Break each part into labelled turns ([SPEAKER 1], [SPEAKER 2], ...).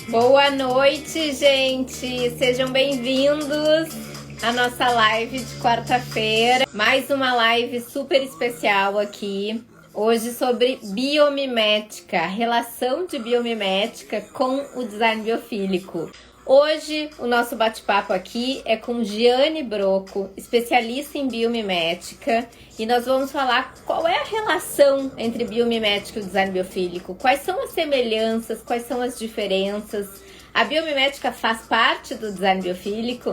[SPEAKER 1] Boa noite, gente! Sejam bem-vindos à nossa live de quarta-feira. Mais uma live super especial aqui. Hoje sobre biomimética, relação de biomimética com o design biofílico. Hoje o nosso bate-papo aqui é com Giane Broco, especialista em biomimética, e nós vamos falar qual é a relação entre biomimética e o design biofílico, quais são as semelhanças, quais são as diferenças. A biomimética faz parte do design biofílico?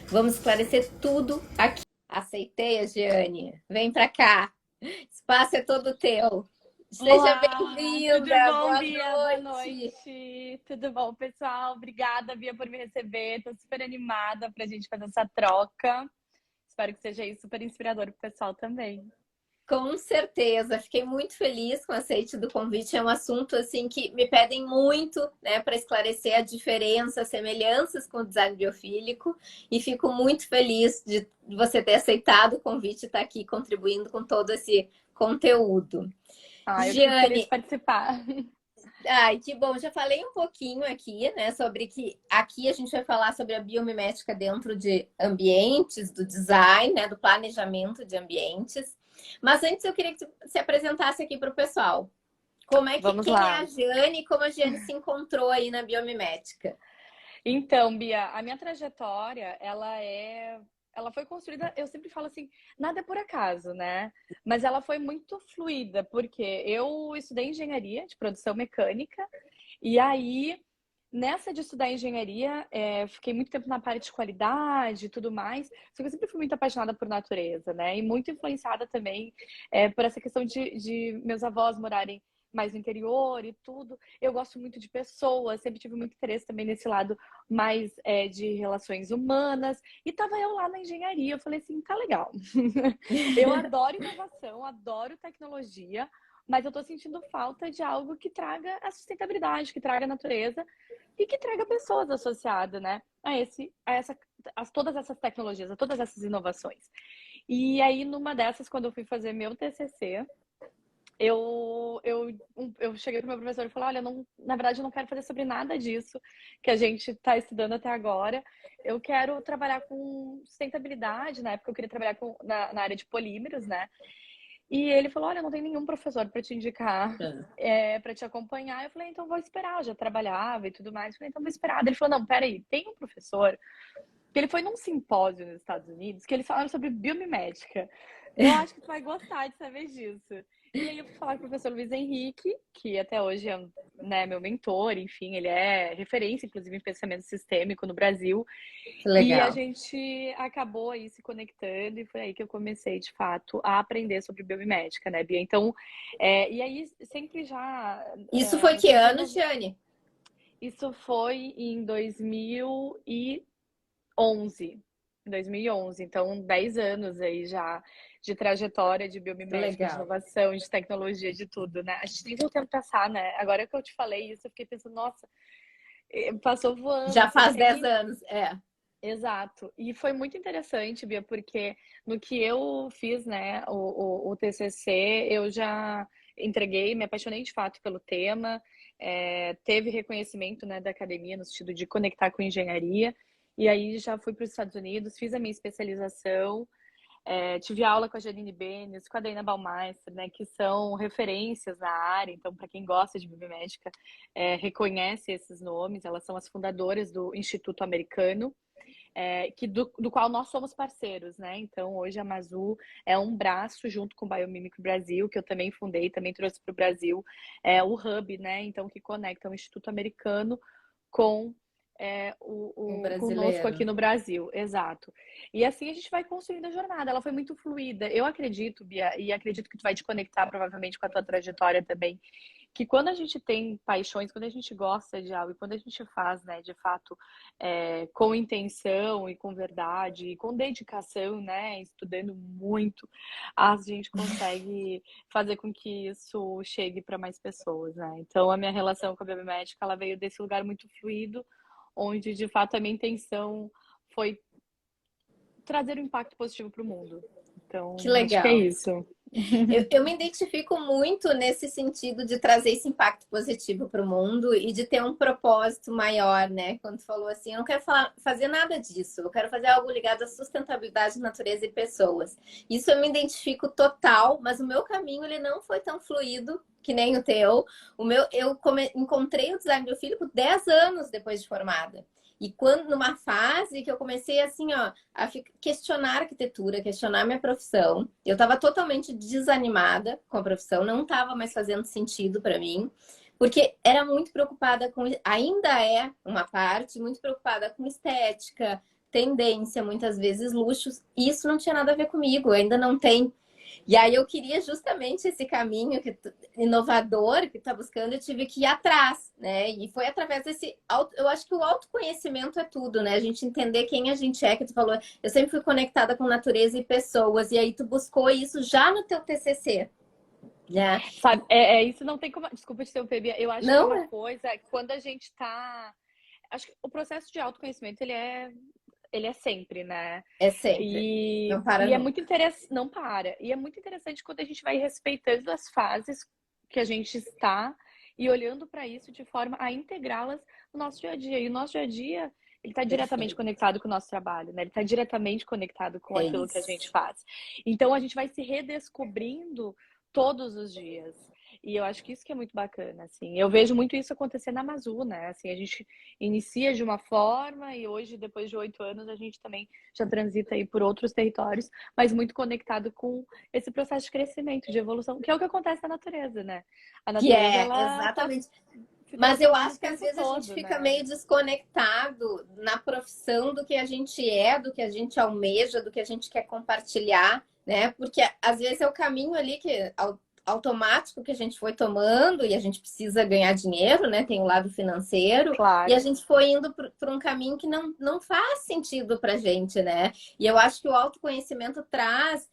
[SPEAKER 1] Vamos esclarecer tudo aqui. Aceitei, a Giane. Vem para cá. O espaço é todo teu. Seja
[SPEAKER 2] Olá, tudo
[SPEAKER 1] bem-vinda.
[SPEAKER 2] bom,
[SPEAKER 1] Boa
[SPEAKER 2] Bia? Boa
[SPEAKER 1] noite.
[SPEAKER 2] noite. Tudo bom, pessoal? Obrigada, Bia, por me receber. Tô super animada pra gente fazer essa troca. Espero que seja aí super inspirador pro pessoal também.
[SPEAKER 1] Com certeza, fiquei muito feliz com o aceite do convite. É um assunto assim que me pedem muito, né, para esclarecer a diferença, as semelhanças com o design biofílico, e fico muito feliz de você ter aceitado o convite e estar aqui contribuindo com todo esse conteúdo.
[SPEAKER 2] Eu que fico feliz de
[SPEAKER 1] Giane,
[SPEAKER 2] participar.
[SPEAKER 1] ai, que bom. Já falei um pouquinho aqui, né, sobre que aqui a gente vai falar sobre a biomimética dentro de ambientes, do design, né, do planejamento de ambientes. Mas antes eu queria que você se apresentasse aqui para o pessoal.
[SPEAKER 2] Vamos
[SPEAKER 1] Quem é a
[SPEAKER 2] lá.
[SPEAKER 1] Giane e como a Giane se encontrou aí na biomimética?
[SPEAKER 2] Então, Bia, a minha trajetória, ela foi construída, eu sempre falo assim, nada é por acaso, né? Mas ela foi muito fluida, porque eu estudei engenharia de produção mecânica, e aí, nessa de estudar engenharia, fiquei muito tempo na parte de qualidade e tudo mais, só que eu sempre fui muito apaixonada por natureza, né? E muito influenciada também por essa questão de meus avós morarem mais no interior e tudo. Eu gosto muito de pessoas, sempre tive muito interesse também nesse lado mais de relações humanas. E tava eu lá na engenharia, eu falei assim, tá legal. Eu adoro inovação, adoro tecnologia, mas eu tô sentindo falta de algo que traga a sustentabilidade, que traga a natureza e que traga pessoas associadas, né, a todas essas tecnologias, a todas essas inovações. E aí, numa dessas, quando eu fui fazer meu TCC, eu cheguei pro meu professor e falei, olha, não, na verdade eu não quero fazer sobre nada disso que a gente está estudando até agora. Eu quero trabalhar com sustentabilidade, na época eu queria trabalhar na área de polímeros, né? E ele falou, olha, não tem nenhum professor para te indicar, para te acompanhar. Eu falei, então vou esperar, eu já trabalhava e tudo mais. Eu falei, então vou esperar. Ele falou, não, peraí, tem um professor que ele foi num simpósio nos Estados Unidos que eles falaram sobre biomimética. Eu acho que tu vai gostar de saber disso. E aí eu fui falar com o professor Luiz Henrique, que até hoje é, né, meu mentor, enfim, ele é referência, inclusive, em pensamento sistêmico no Brasil.
[SPEAKER 1] Que
[SPEAKER 2] E a
[SPEAKER 1] legal.
[SPEAKER 2] gente acabou aí se conectando e foi aí que eu comecei, de fato, a aprender sobre biomimética, né, Bia? Então, e aí sempre já
[SPEAKER 1] Isso foi que ano,
[SPEAKER 2] desenvolvi.
[SPEAKER 1] Giane?
[SPEAKER 2] Isso foi em 2011. Em 2011, então 10 anos aí já de trajetória de
[SPEAKER 1] Que
[SPEAKER 2] biomimética, de
[SPEAKER 1] legal.
[SPEAKER 2] inovação, de tecnologia, de tudo, né? A gente nem deu tempo de pensar, né? Agora que eu te falei isso, eu fiquei pensando, nossa, passou voando,
[SPEAKER 1] Já
[SPEAKER 2] assim,
[SPEAKER 1] faz
[SPEAKER 2] porque
[SPEAKER 1] 10
[SPEAKER 2] quem.
[SPEAKER 1] anos, é.
[SPEAKER 2] Exato. E foi muito interessante, Bia, porque no que eu fiz, né, o TCC, eu já entreguei, me apaixonei de fato pelo tema, teve reconhecimento, né, da academia no sentido de conectar com engenharia, e aí já fui para os Estados Unidos, fiz a minha especialização, tive aula com a Janine Benes, com a Dana Baumeister, né, que são referências na área, então para quem gosta de biomédica, reconhece esses nomes, elas são as fundadoras do Instituto Americano, do qual nós somos parceiros, né? Então, hoje a Mazu é um braço junto com o Biomímico Brasil, que eu também fundei, também trouxe para o Brasil, o Hub, né? Então, que conecta o Instituto Americano com
[SPEAKER 1] Um
[SPEAKER 2] conosco aqui
[SPEAKER 1] brasileiro.
[SPEAKER 2] no Brasil, exato. E assim a gente vai construindo a jornada. Ela foi muito fluida. Eu acredito, Bia, e acredito que tu vai te conectar provavelmente com a tua trajetória também, que quando a gente tem paixões, quando a gente gosta de algo e quando a gente faz, né, de fato, com intenção e com verdade, e com dedicação, né, estudando muito, a gente consegue fazer com que isso chegue para mais pessoas, né? Então, a minha relação com a biomédica, ela veio desse lugar muito fluido, onde de fato a minha intenção foi trazer um impacto positivo para o mundo.
[SPEAKER 1] Que
[SPEAKER 2] Então, acho que é
[SPEAKER 1] legal.
[SPEAKER 2] isso.
[SPEAKER 1] Eu me identifico muito nesse sentido de trazer esse impacto positivo para o mundo e de ter um propósito maior, né? Quando tu falou assim, eu não quero fazer nada disso, eu quero fazer algo ligado à sustentabilidade, natureza e pessoas. Isso eu me identifico total, mas o meu caminho ele não foi tão fluido que nem o teu. Encontrei o design biofílico 10 anos depois de formada. E quando numa fase que eu comecei assim, ó, questionar a arquitetura, questionar minha profissão, eu estava totalmente desanimada com a profissão, não estava mais fazendo sentido para mim, porque era muito preocupada com, ainda é uma parte muito preocupada com estética, tendência, muitas vezes luxos, e isso não tinha nada a ver comigo, ainda não tem. E aí eu queria justamente esse caminho inovador que está buscando, eu tive que ir atrás, né? E foi através eu acho que o autoconhecimento é tudo, né? A gente entender quem a gente é, que tu falou, eu sempre fui conectada com natureza e pessoas, e aí tu buscou isso já no teu TCC, né?
[SPEAKER 2] Sabe, isso não tem como. Desculpa te interromper, Bia. Eu acho que é
[SPEAKER 1] Não
[SPEAKER 2] uma coisa, quando a gente tá. Acho que o processo de autoconhecimento, ele é sempre, né?
[SPEAKER 1] é sempre,
[SPEAKER 2] E,
[SPEAKER 1] não para
[SPEAKER 2] e é
[SPEAKER 1] nunca.
[SPEAKER 2] muito interessante, não para. E é muito interessante quando a gente vai respeitando as fases que a gente está e olhando para isso de forma a integrá-las no nosso dia a dia. E o nosso dia a dia, ele está diretamente
[SPEAKER 1] Perfeito,
[SPEAKER 2] conectado com o nosso trabalho, né? Ele está diretamente conectado com
[SPEAKER 1] é
[SPEAKER 2] aquilo que a gente
[SPEAKER 1] isso.
[SPEAKER 2] faz. Então a gente vai se redescobrindo todos os dias. E eu acho que isso que é muito bacana, assim. Eu vejo muito isso acontecer na Amazon, né? Assim, a gente inicia de uma forma e hoje, depois de 8 anos, a gente também já transita aí por outros territórios, mas muito conectado com esse processo de crescimento, de evolução, que é o que acontece na natureza, né? A
[SPEAKER 1] Que
[SPEAKER 2] natureza,
[SPEAKER 1] é,
[SPEAKER 2] ela tá
[SPEAKER 1] exatamente.
[SPEAKER 2] se
[SPEAKER 1] Mas eu
[SPEAKER 2] transformando o
[SPEAKER 1] acho que às
[SPEAKER 2] tempo
[SPEAKER 1] vezes a gente
[SPEAKER 2] todo,
[SPEAKER 1] fica
[SPEAKER 2] né?
[SPEAKER 1] meio desconectado na profissão do que a gente é, do que a gente almeja, do que a gente quer compartilhar, né? Porque às vezes é o caminho ali que automático que a gente foi tomando e a gente precisa ganhar dinheiro, né? Tem o lado financeiro e a
[SPEAKER 2] Claro.
[SPEAKER 1] gente foi indo por um caminho que não faz sentido para gente, né? E eu acho que o autoconhecimento traz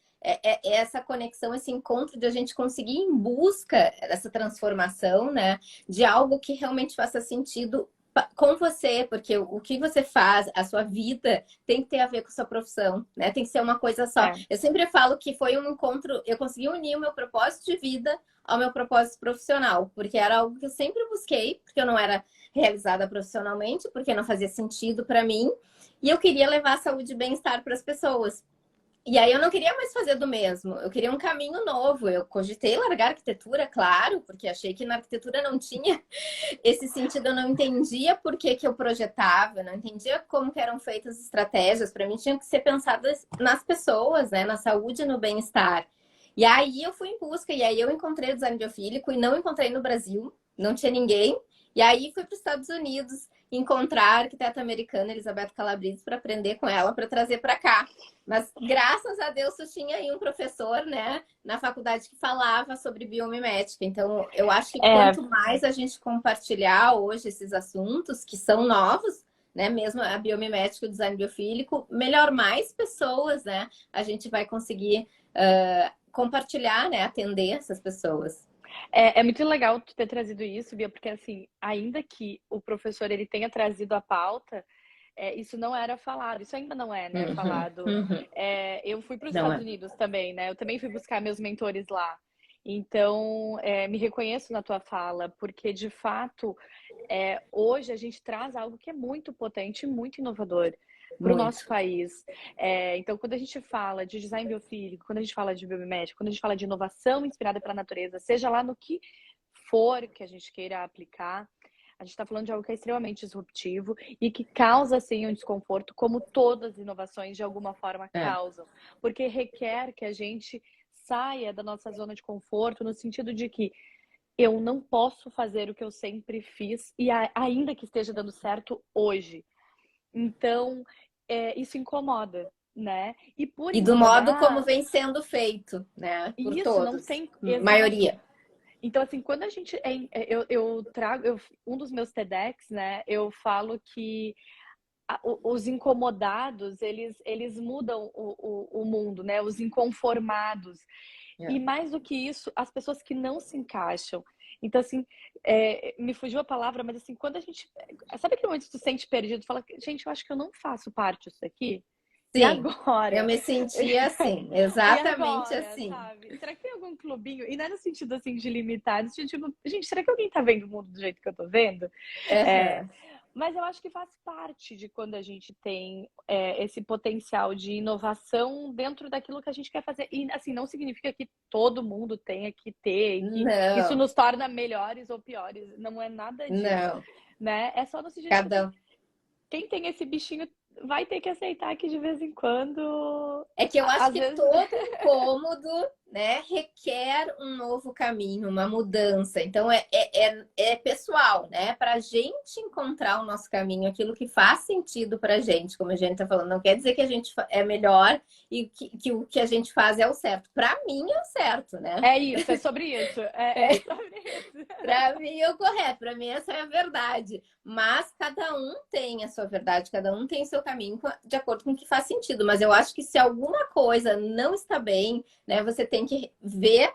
[SPEAKER 1] essa conexão, esse encontro de a gente conseguir ir em busca dessa transformação, né? De algo que realmente faça sentido com você, porque o que você faz, a sua vida, tem que ter a ver com a sua profissão, né? Tem que ser uma coisa só.
[SPEAKER 2] É.
[SPEAKER 1] Eu sempre falo que foi um encontro, eu consegui unir o meu propósito de vida ao meu propósito profissional, porque era algo que eu sempre busquei, porque eu não era realizada profissionalmente, porque não fazia sentido para mim, e eu queria levar saúde e bem-estar para as pessoas. E aí eu não queria mais fazer do mesmo, eu queria um caminho novo. Eu cogitei largar a arquitetura, claro, porque achei que na arquitetura não tinha esse sentido, eu não entendia por que que eu projetava, eu não entendia como que eram feitas as estratégias. Para mim tinha que ser pensadas nas pessoas, né, na saúde e no bem-estar. E aí eu fui em busca, e aí eu encontrei o design biofílico e não encontrei no Brasil, não tinha ninguém. E aí fui para os Estados Unidos encontrar a arquiteta americana Elizabeth Calabrese para aprender com ela, para trazer para cá. Mas graças a Deus eu tinha aí um professor, né, na faculdade que falava sobre biomimética. Então, eu acho que
[SPEAKER 2] É,
[SPEAKER 1] quanto mais a gente compartilhar hoje esses assuntos que são novos, né, mesmo a biomimética e o design biofílico, melhor, mais pessoas, né, a gente vai conseguir compartilhar, né, atender essas pessoas.
[SPEAKER 2] é muito legal tu ter trazido isso, Bia, porque assim, ainda que o professor ele tenha trazido a pauta, isso não era falado, isso ainda não é, né,
[SPEAKER 1] Uhum,
[SPEAKER 2] falado.
[SPEAKER 1] uhum.
[SPEAKER 2] Eu fui para os
[SPEAKER 1] Não
[SPEAKER 2] Estados
[SPEAKER 1] é?
[SPEAKER 2] Unidos também, né? Eu também fui buscar meus mentores lá. Então, me reconheço na tua fala, porque de fato, hoje a gente traz algo que é muito potente e muito inovador para o nosso
[SPEAKER 1] Muito.
[SPEAKER 2] país. Então, quando a gente fala de design biofílico, quando a gente fala de biomimética, quando a gente fala de inovação inspirada pela natureza, seja lá no que for que a gente queira aplicar, a gente está falando de algo que é extremamente disruptivo e que causa, sim, um desconforto, como todas as inovações de alguma forma
[SPEAKER 1] É.
[SPEAKER 2] causam, porque requer que a gente saia da nossa zona de conforto, no sentido de que eu não posso fazer o que eu sempre fiz e ainda que esteja dando certo hoje. Então, isso incomoda, né? E por
[SPEAKER 1] E do modo como
[SPEAKER 2] incomodar,
[SPEAKER 1] vem sendo feito, né, por
[SPEAKER 2] isso não
[SPEAKER 1] todos,
[SPEAKER 2] tem.
[SPEAKER 1] maioria.
[SPEAKER 2] Exato. Então, assim, quando a gente. Eu trago. Um dos meus TEDx, né? Eu falo que os incomodados, eles mudam o mundo, né? Os inconformados.
[SPEAKER 1] É.
[SPEAKER 2] E mais do que isso, as pessoas que não se encaixam. Então, assim, me fugiu a palavra, mas assim, quando a gente. Sabe aquele momento que tu se sente perdido? Tu fala, gente, eu acho que eu não faço parte disso aqui. E
[SPEAKER 1] Sim,
[SPEAKER 2] agora?
[SPEAKER 1] eu me sentia assim,
[SPEAKER 2] E
[SPEAKER 1] exatamente
[SPEAKER 2] agora,
[SPEAKER 1] assim.
[SPEAKER 2] sabe? Será que tem algum clubinho? E não é no sentido assim de limitar, no sentido tipo, gente, será que alguém tá vendo o mundo do jeito que eu tô vendo? É,
[SPEAKER 1] Aham.
[SPEAKER 2] mas eu acho que faz parte de quando a gente tem esse potencial de inovação dentro daquilo que a gente quer fazer. E assim, não significa que todo mundo tenha que ter, e que isso
[SPEAKER 1] Não,
[SPEAKER 2] nos torna melhores ou piores. Não é nada disso,
[SPEAKER 1] não.
[SPEAKER 2] né? É só no sentido, tipo assim,
[SPEAKER 1] Cada
[SPEAKER 2] quem tem esse bichinho vai ter que aceitar que de vez em quando,
[SPEAKER 1] É que eu acho
[SPEAKER 2] às
[SPEAKER 1] que
[SPEAKER 2] vezes.
[SPEAKER 1] todo incômodo, né, requer um novo caminho, uma mudança. Então é pessoal, né? Para a gente encontrar o nosso caminho, aquilo que faz sentido para a gente, como a gente está falando, não quer dizer que a gente é melhor e que o que a gente faz é o certo. Para mim é o certo, né?
[SPEAKER 2] É isso, é sobre isso. É sobre isso.
[SPEAKER 1] Para mim é o correto, para mim essa é a verdade. Mas cada um tem a sua verdade, cada um tem o seu caminho de acordo com o que faz sentido. Mas eu acho que se alguma coisa não está bem, né, você tem que ver,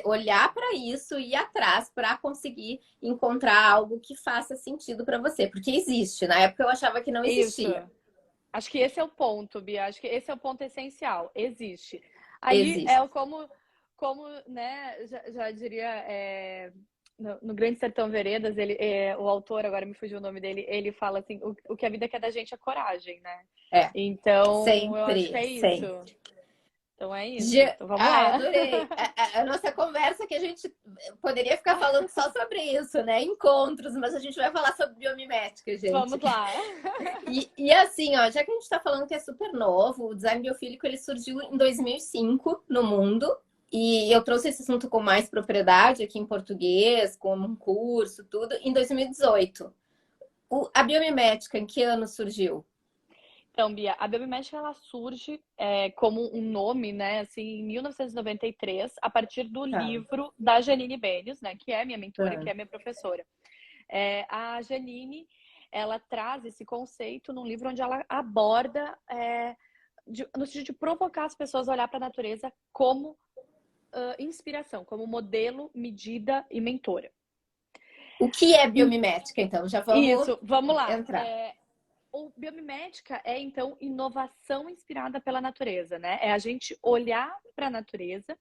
[SPEAKER 1] olhar para isso e ir atrás para conseguir encontrar algo que faça sentido para você, porque existe. Na época eu achava que não
[SPEAKER 2] Isso.
[SPEAKER 1] existia.
[SPEAKER 2] Acho que esse é o ponto, Bia. Acho que esse é o ponto essencial. Existe. Aí é
[SPEAKER 1] Existe.
[SPEAKER 2] como né, já diria no Grande Sertão Veredas, o autor, agora me fugiu o nome dele, ele fala assim, o que a vida quer da gente é coragem, né?
[SPEAKER 1] É,
[SPEAKER 2] Então, eu acho que
[SPEAKER 1] sempre,
[SPEAKER 2] é isso.
[SPEAKER 1] sempre.
[SPEAKER 2] Então é isso. Então vamos
[SPEAKER 1] Ai,
[SPEAKER 2] lá.
[SPEAKER 1] adorei. A nossa conversa que a gente poderia ficar falando só sobre isso, né? Encontros, mas a gente vai falar sobre biomimética, gente.
[SPEAKER 2] Vamos lá.
[SPEAKER 1] E assim, ó, já que a gente está falando que é super novo, o design biofílico ele surgiu em 2005 no mundo. E eu trouxe esse assunto com mais propriedade aqui em português, como um curso, tudo, em 2018. A biomimética, em que ano surgiu?
[SPEAKER 2] Então, Bia, a biomimética ela surge como um nome, né, assim, em 1993, a partir do
[SPEAKER 1] Tá.
[SPEAKER 2] livro da Janine Benes, né, que é minha mentora, que
[SPEAKER 1] Tá.
[SPEAKER 2] é minha professora. A Janine, ela traz esse conceito num livro onde ela aborda no sentido de provocar as pessoas a olhar para a natureza como inspiração, como modelo, medida e mentora.
[SPEAKER 1] O que é
[SPEAKER 2] E,
[SPEAKER 1] biomimética, então? Já vamos
[SPEAKER 2] isso, vamos lá.
[SPEAKER 1] entrar.
[SPEAKER 2] O biomimética é, então, inovação inspirada pela natureza, né? É a gente olhar para a natureza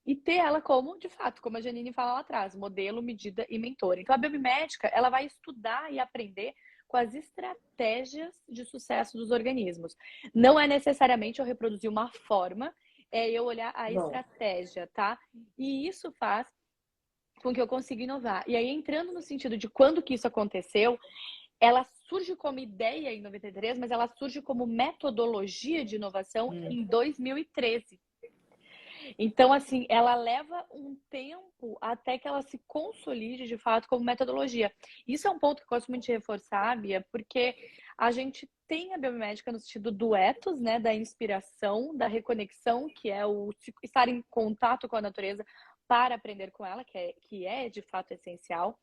[SPEAKER 2] e ter ela como, de fato, como a Janine fala lá atrás, modelo, medida e mentor. Então, a biomimética, ela vai estudar e aprender com as estratégias de sucesso dos organismos. Não é necessariamente eu reproduzir uma forma, é eu olhar a
[SPEAKER 1] Bom,
[SPEAKER 2] estratégia, tá? E isso faz com que eu consiga inovar. E aí, entrando no sentido de quando que isso aconteceu, ela surge como ideia em 93, mas ela surge como metodologia de inovação em 2013. Então, assim, ela leva um tempo até que ela se consolide de fato como metodologia. Isso é um ponto que eu gosto muito de reforçar, Bia, porque a gente tem a biomimética no sentido do ethos, né, da inspiração, da reconexão, que é o estar em contato com a natureza para aprender com ela, que é de fato essencial.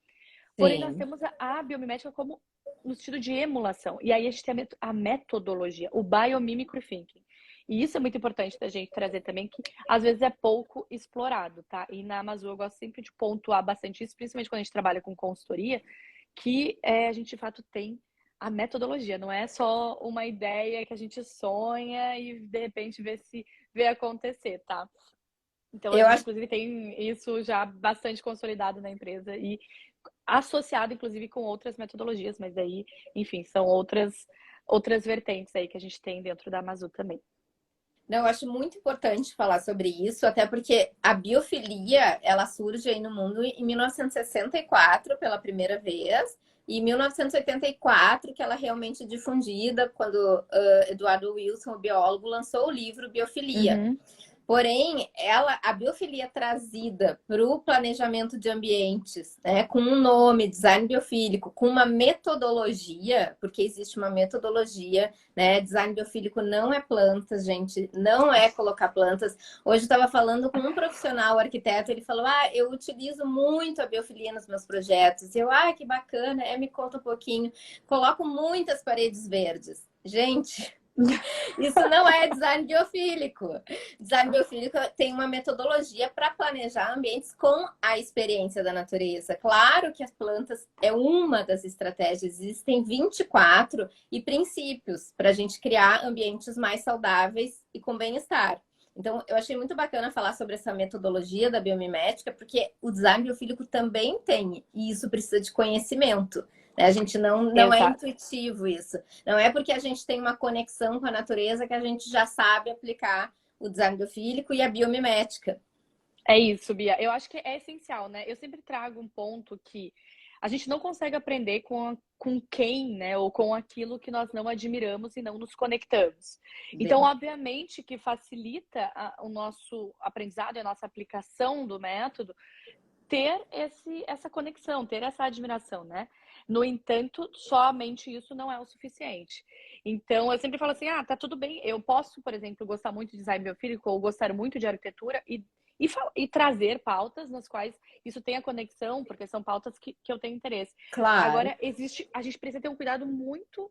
[SPEAKER 2] Porém, nós
[SPEAKER 1] sim.
[SPEAKER 2] temos a biomimética como no sentido de emulação. E aí a gente tem a metodologia, o biomimicry thinking. E isso é muito importante da gente trazer também, que às vezes é pouco explorado, tá? E na Amazon eu gosto sempre de pontuar bastante isso, principalmente quando a gente trabalha com consultoria, que a gente de fato tem a metodologia, não é só uma ideia que a gente sonha e de repente vê acontecer, tá? Então a
[SPEAKER 1] Eu
[SPEAKER 2] gente
[SPEAKER 1] acho
[SPEAKER 2] inclusive tem isso já bastante consolidado na empresa e associado, inclusive, com outras metodologias, mas aí, enfim, são outras vertentes aí que a gente tem dentro da Amazon também.
[SPEAKER 1] Não, eu acho muito importante falar sobre isso, até porque a biofilia, ela surge aí no mundo em 1964 pela primeira vez, e em 1984 que ela é realmente difundida, quando Eduardo Wilson, o biólogo, lançou o livro Biofilia.
[SPEAKER 2] Uhum.
[SPEAKER 1] Porém, a biofilia trazida para o planejamento de ambientes, né, com um nome, design biofílico, com uma metodologia, porque existe uma metodologia, né? Design biofílico não é plantas, gente, não é colocar plantas. Hoje eu estava falando com um profissional arquiteto, ele falou: ah, eu utilizo muito a biofilia nos meus projetos. Eu, ah, que bacana, me conta um pouquinho. Coloco muitas paredes verdes. Gente, Isso não é design biofílico. Design biofílico tem uma metodologia para planejar ambientes com a experiência da natureza. Claro que as plantas é uma das estratégias, existem 24 e princípios para a gente criar ambientes mais saudáveis e com bem-estar. Então, eu achei muito bacana falar sobre essa metodologia da biomimética, porque o design biofílico também tem, e isso precisa de conhecimento. Né? A gente não é
[SPEAKER 2] Exato.
[SPEAKER 1] intuitivo isso. Não é porque a gente tem uma conexão com a natureza que a gente já sabe aplicar o design biofílico e a biomimética.
[SPEAKER 2] É isso, Bia. Eu acho que é essencial, né? Eu sempre trago um ponto que a gente não consegue aprender com quem, né? Ou com aquilo que nós não admiramos e não nos conectamos. Então,
[SPEAKER 1] Bem,
[SPEAKER 2] obviamente que facilita o nosso aprendizado e a nossa aplicação do método ter essa conexão, ter essa admiração, né? No entanto, somente isso não é o suficiente. Então, eu sempre falo assim, tá tudo bem, eu posso, por exemplo, gostar muito de design biofílico ou gostar muito de arquitetura e trazer pautas nas quais isso tenha conexão, porque são pautas que eu tenho interesse.
[SPEAKER 1] claro.
[SPEAKER 2] Agora, a gente precisa ter um cuidado muito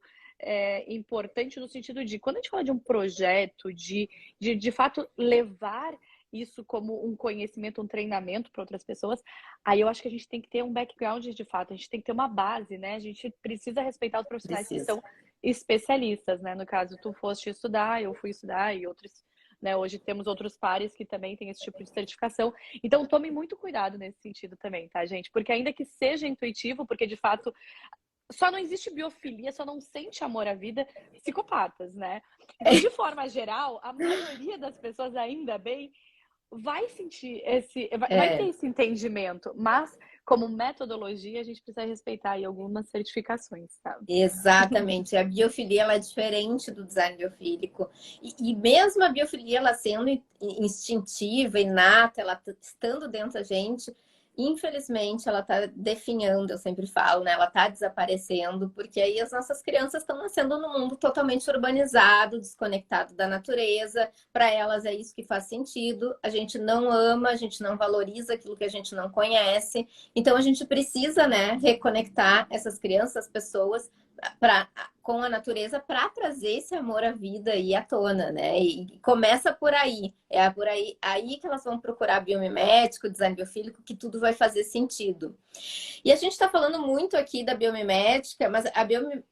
[SPEAKER 2] importante no sentido de, quando a gente fala de um projeto, de fato levar isso como um conhecimento, um treinamento para outras pessoas, aí eu acho que a gente tem que ter um background de fato, a gente tem que ter uma base, né? A gente precisa respeitar os profissionais que
[SPEAKER 1] Precisa.
[SPEAKER 2] são especialistas, né? No caso, tu foste estudar, eu fui estudar e outros, né? Hoje temos outros pares que também têm esse tipo de certificação. Então, tome muito cuidado nesse sentido também, tá, gente? Porque ainda que seja intuitivo, porque de fato só não existe biofilia, só não sente amor à vida psicopatas, né? Então, de forma geral, a maioria das pessoas, ainda bem, vai sentir vai ter
[SPEAKER 1] É,
[SPEAKER 2] esse entendimento, mas como metodologia a gente precisa respeitar aí algumas certificações, tá?
[SPEAKER 1] exatamente. A biofilia ela é diferente do design biofílico. E mesmo a biofilia ela sendo instintiva, inata, ela estando dentro da gente, infelizmente ela está definhando, eu sempre falo, né? Ela está desaparecendo, porque aí as nossas crianças estão nascendo num mundo totalmente urbanizado, desconectado da natureza. Para elas é isso que faz sentido. A gente não ama, a gente não valoriza aquilo que a gente não conhece. Então a gente precisa, né, reconectar essas crianças, as pessoas com a natureza para trazer esse amor à vida e à tona, né? E começa por aí. É por aí que elas vão procurar biomimético, design biofílico, que tudo vai fazer sentido. E a gente está falando muito aqui da biomimética, mas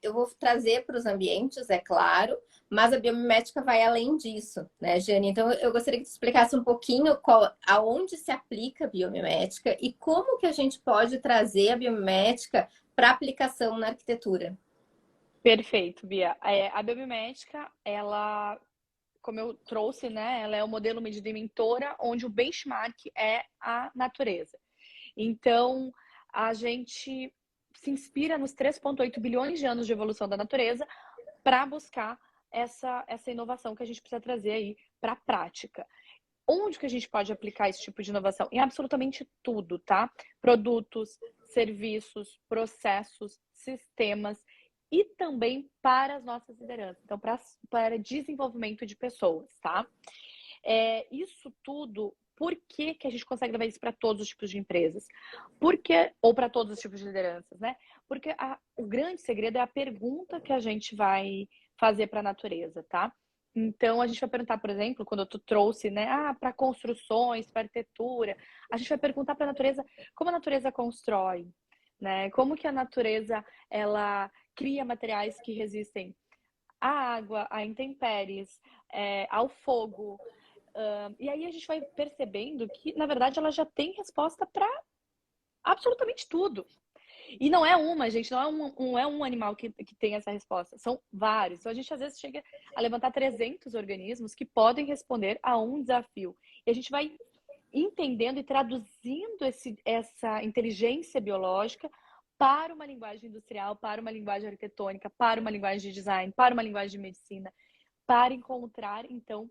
[SPEAKER 1] eu vou trazer para os ambientes, é claro, mas a biomimética vai além disso, né, Jane? Então eu gostaria que tu explicasse um pouquinho aonde se aplica a biomimética e como que a gente pode trazer a biomimética para aplicação na arquitetura.
[SPEAKER 2] Perfeito, Bia. A biomimética, ela, como eu trouxe, né, ela é o modelo medida e mentora, onde o benchmark é a natureza. Então, a gente se inspira nos 3,8 bilhões de anos de evolução da natureza para buscar essa inovação que a gente precisa trazer aí para a prática. Onde que a gente pode aplicar esse tipo de inovação? Em absolutamente tudo, tá? Produtos, serviços, processos, sistemas e também para as nossas lideranças. Então, para desenvolvimento de pessoas, tá? Isso tudo, por que a gente consegue levar isso para todos os tipos de empresas? Ou para todos os tipos de lideranças, né? Porque o grande segredo é a pergunta que a gente vai fazer para a natureza, tá? Então, a gente vai perguntar, por exemplo, quando tu trouxe, né, para construções, para arquitetura, a gente vai perguntar para a natureza como a natureza constrói, né? Como que a natureza, ela cria materiais que resistem à água, a intempéries, ao fogo. E aí a gente vai percebendo que, na verdade, ela já tem resposta para absolutamente tudo. E não é uma, gente, não é um animal que tem essa resposta, são vários. Então a gente às vezes chega a levantar 300 organismos que podem responder a um desafio. E a gente vai entendendo e traduzindo essa inteligência biológica para uma linguagem industrial, para uma linguagem arquitetônica, para uma linguagem de design, para uma linguagem de medicina, para encontrar, então,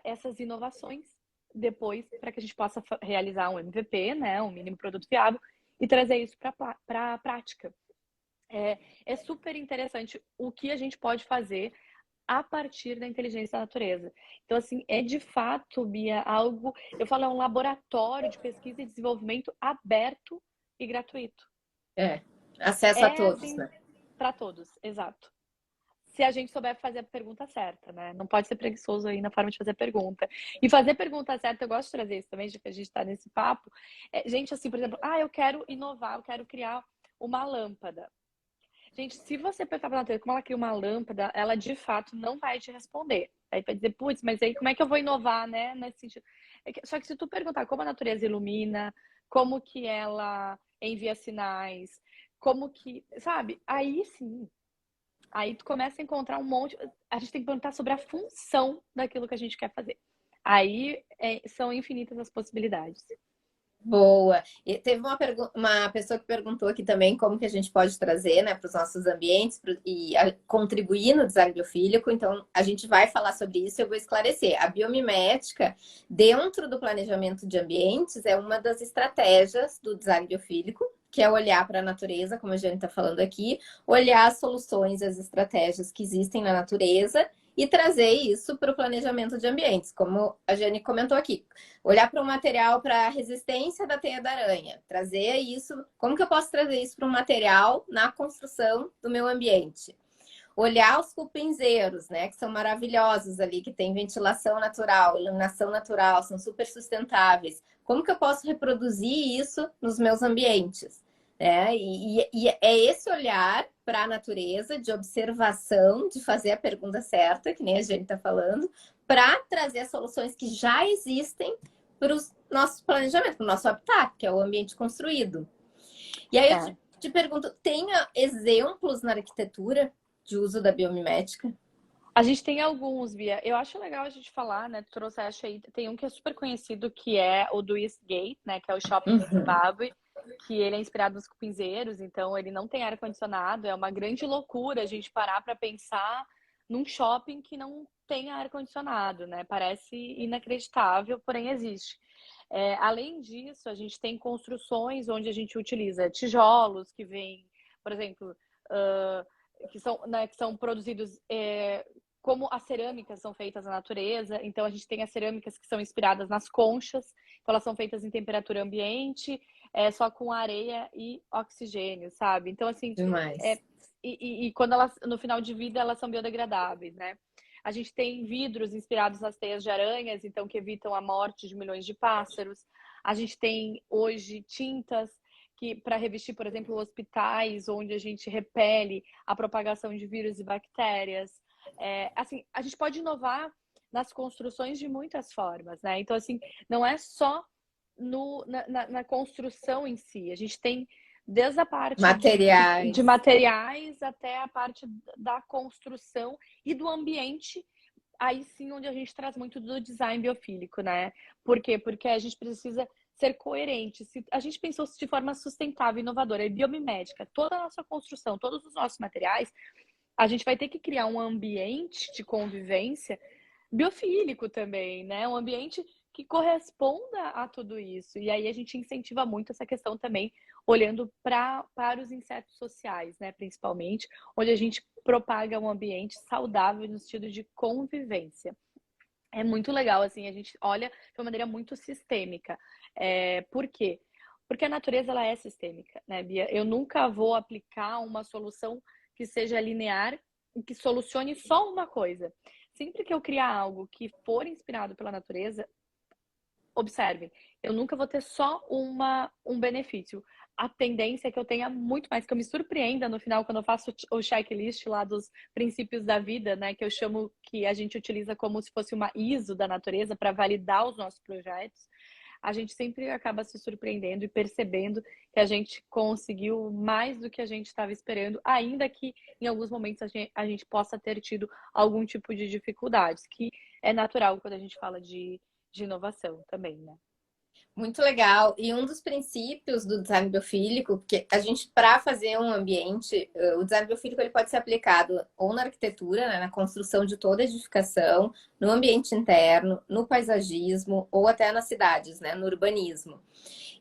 [SPEAKER 2] essas inovações depois para que a gente possa realizar um MVP, né, um mínimo produto viável, e trazer isso para a prática. É super interessante o que a gente pode fazer a partir da inteligência da natureza. Então, assim, é de fato, Bia, algo, eu falo, é um laboratório de pesquisa e desenvolvimento aberto e gratuito.
[SPEAKER 1] Acesso a todos,
[SPEAKER 2] Assim,
[SPEAKER 1] né?
[SPEAKER 2] para todos, exato. se a gente souber fazer a pergunta certa, né? Não pode ser preguiçoso aí na forma de fazer a pergunta. E fazer pergunta certa, eu gosto de trazer isso também, já que a gente está nesse papo. Gente, assim, por exemplo, eu quero inovar, eu quero criar uma lâmpada. Gente, se você perguntar pra natureza como ela cria uma lâmpada, ela de fato não vai te responder. Aí vai dizer, putz, mas aí como é que eu vou inovar, né? Nesse sentido. Só que se tu perguntar como a natureza ilumina, como que ela envia sinais, como que, sabe? Aí sim. Aí tu começa a encontrar um monte. A gente tem que perguntar sobre a função daquilo que a gente quer fazer. Aí são infinitas as possibilidades.
[SPEAKER 1] Boa. E teve uma pessoa que perguntou aqui também como que a gente pode trazer, né, para os nossos ambientes contribuir no design biofílico. Então, a gente vai falar sobre isso e eu vou esclarecer. A biomimética, dentro do planejamento de ambientes, é uma das estratégias do design biofílico, que é olhar para a natureza, como a gente está falando aqui, olhar as soluções, as estratégias que existem na natureza e trazer isso para o planejamento de ambientes, como a Jane comentou aqui. Olhar para um material para a resistência da teia da aranha, trazer isso, como que eu posso trazer isso para um material na construção do meu ambiente? Olhar os cupinzeiros, né, que são maravilhosos ali, que tem ventilação natural, iluminação natural, são super sustentáveis. Como que eu posso reproduzir isso nos meus ambientes? E é esse olhar para a natureza, de observação, de fazer a pergunta certa, que nem a gente está falando, para trazer as soluções que já existem para o nosso planejamento, para o nosso habitat, que é o ambiente construído. E aí eu te pergunto, tem exemplos na arquitetura de uso da biomimética?
[SPEAKER 2] A gente tem alguns, Bia. Eu acho legal a gente falar, né? Tu trouxeste aí, tem um que é super conhecido, que é o do Eastgate, né? Que é o shopping em Zimbábue, que ele é inspirado nos cupinzeiros, então ele não tem ar-condicionado. É uma grande loucura a gente parar para pensar num shopping que não tem ar-condicionado, né? Parece inacreditável, porém existe. Além disso, a gente tem construções onde a gente utiliza tijolos que vêm, por exemplo, que são produzidos como as cerâmicas são feitas na natureza. Então, a gente tem as cerâmicas que são inspiradas nas conchas. Então, elas são feitas em temperatura ambiente, só com areia e oxigênio, sabe? Então, assim...
[SPEAKER 1] Demais.
[SPEAKER 2] E quando elas, no final de vida, elas são biodegradáveis, né? A gente tem vidros inspirados nas teias de aranhas, então que evitam a morte de milhões de pássaros. A gente tem hoje tintas que para revestir, por exemplo, hospitais, onde a gente repele a propagação de vírus e bactérias. Assim, a gente pode inovar nas construções de muitas formas, né? Então, assim, não é só na construção em si. A gente tem desde a parte de materiais até a parte da construção e do ambiente, aí sim onde a gente traz muito do design biofílico, né? Por quê? Porque a gente precisa ser coerente. Se a gente pensou de forma sustentável, inovadora e biomimética, toda a nossa construção, todos os nossos materiais, a gente vai ter que criar um ambiente de convivência biofílico também, né? Um ambiente que corresponda a tudo isso. E aí a gente incentiva muito essa questão também, olhando para os insetos sociais, né? Principalmente, onde a gente propaga um ambiente saudável no sentido de convivência. É muito legal, assim, a gente olha de uma maneira muito sistêmica. Por quê? Porque a natureza, ela é sistêmica, né, Bia? Eu nunca vou aplicar uma solução que seja linear e que solucione só uma coisa. Sempre que eu criar algo que for inspirado pela natureza, observem, eu nunca vou ter só um benefício. A tendência é que eu tenha muito mais, que eu me surpreenda no final, quando eu faço o checklist lá dos princípios da vida, né? Que eu chamo, que a gente utiliza como se fosse uma ISO da natureza para validar os nossos projetos. A gente sempre acaba se surpreendendo e percebendo que a gente conseguiu mais do que a gente estava esperando, ainda que em alguns momentos a gente possa ter tido algum tipo de dificuldades, que é natural quando a gente fala de inovação também, né?
[SPEAKER 1] Muito legal. E um dos princípios do design biofílico, porque a gente, para fazer um ambiente, o design biofílico ele pode ser aplicado ou na arquitetura, né, na construção de toda edificação, no ambiente interno, no paisagismo ou até nas cidades, né, no urbanismo.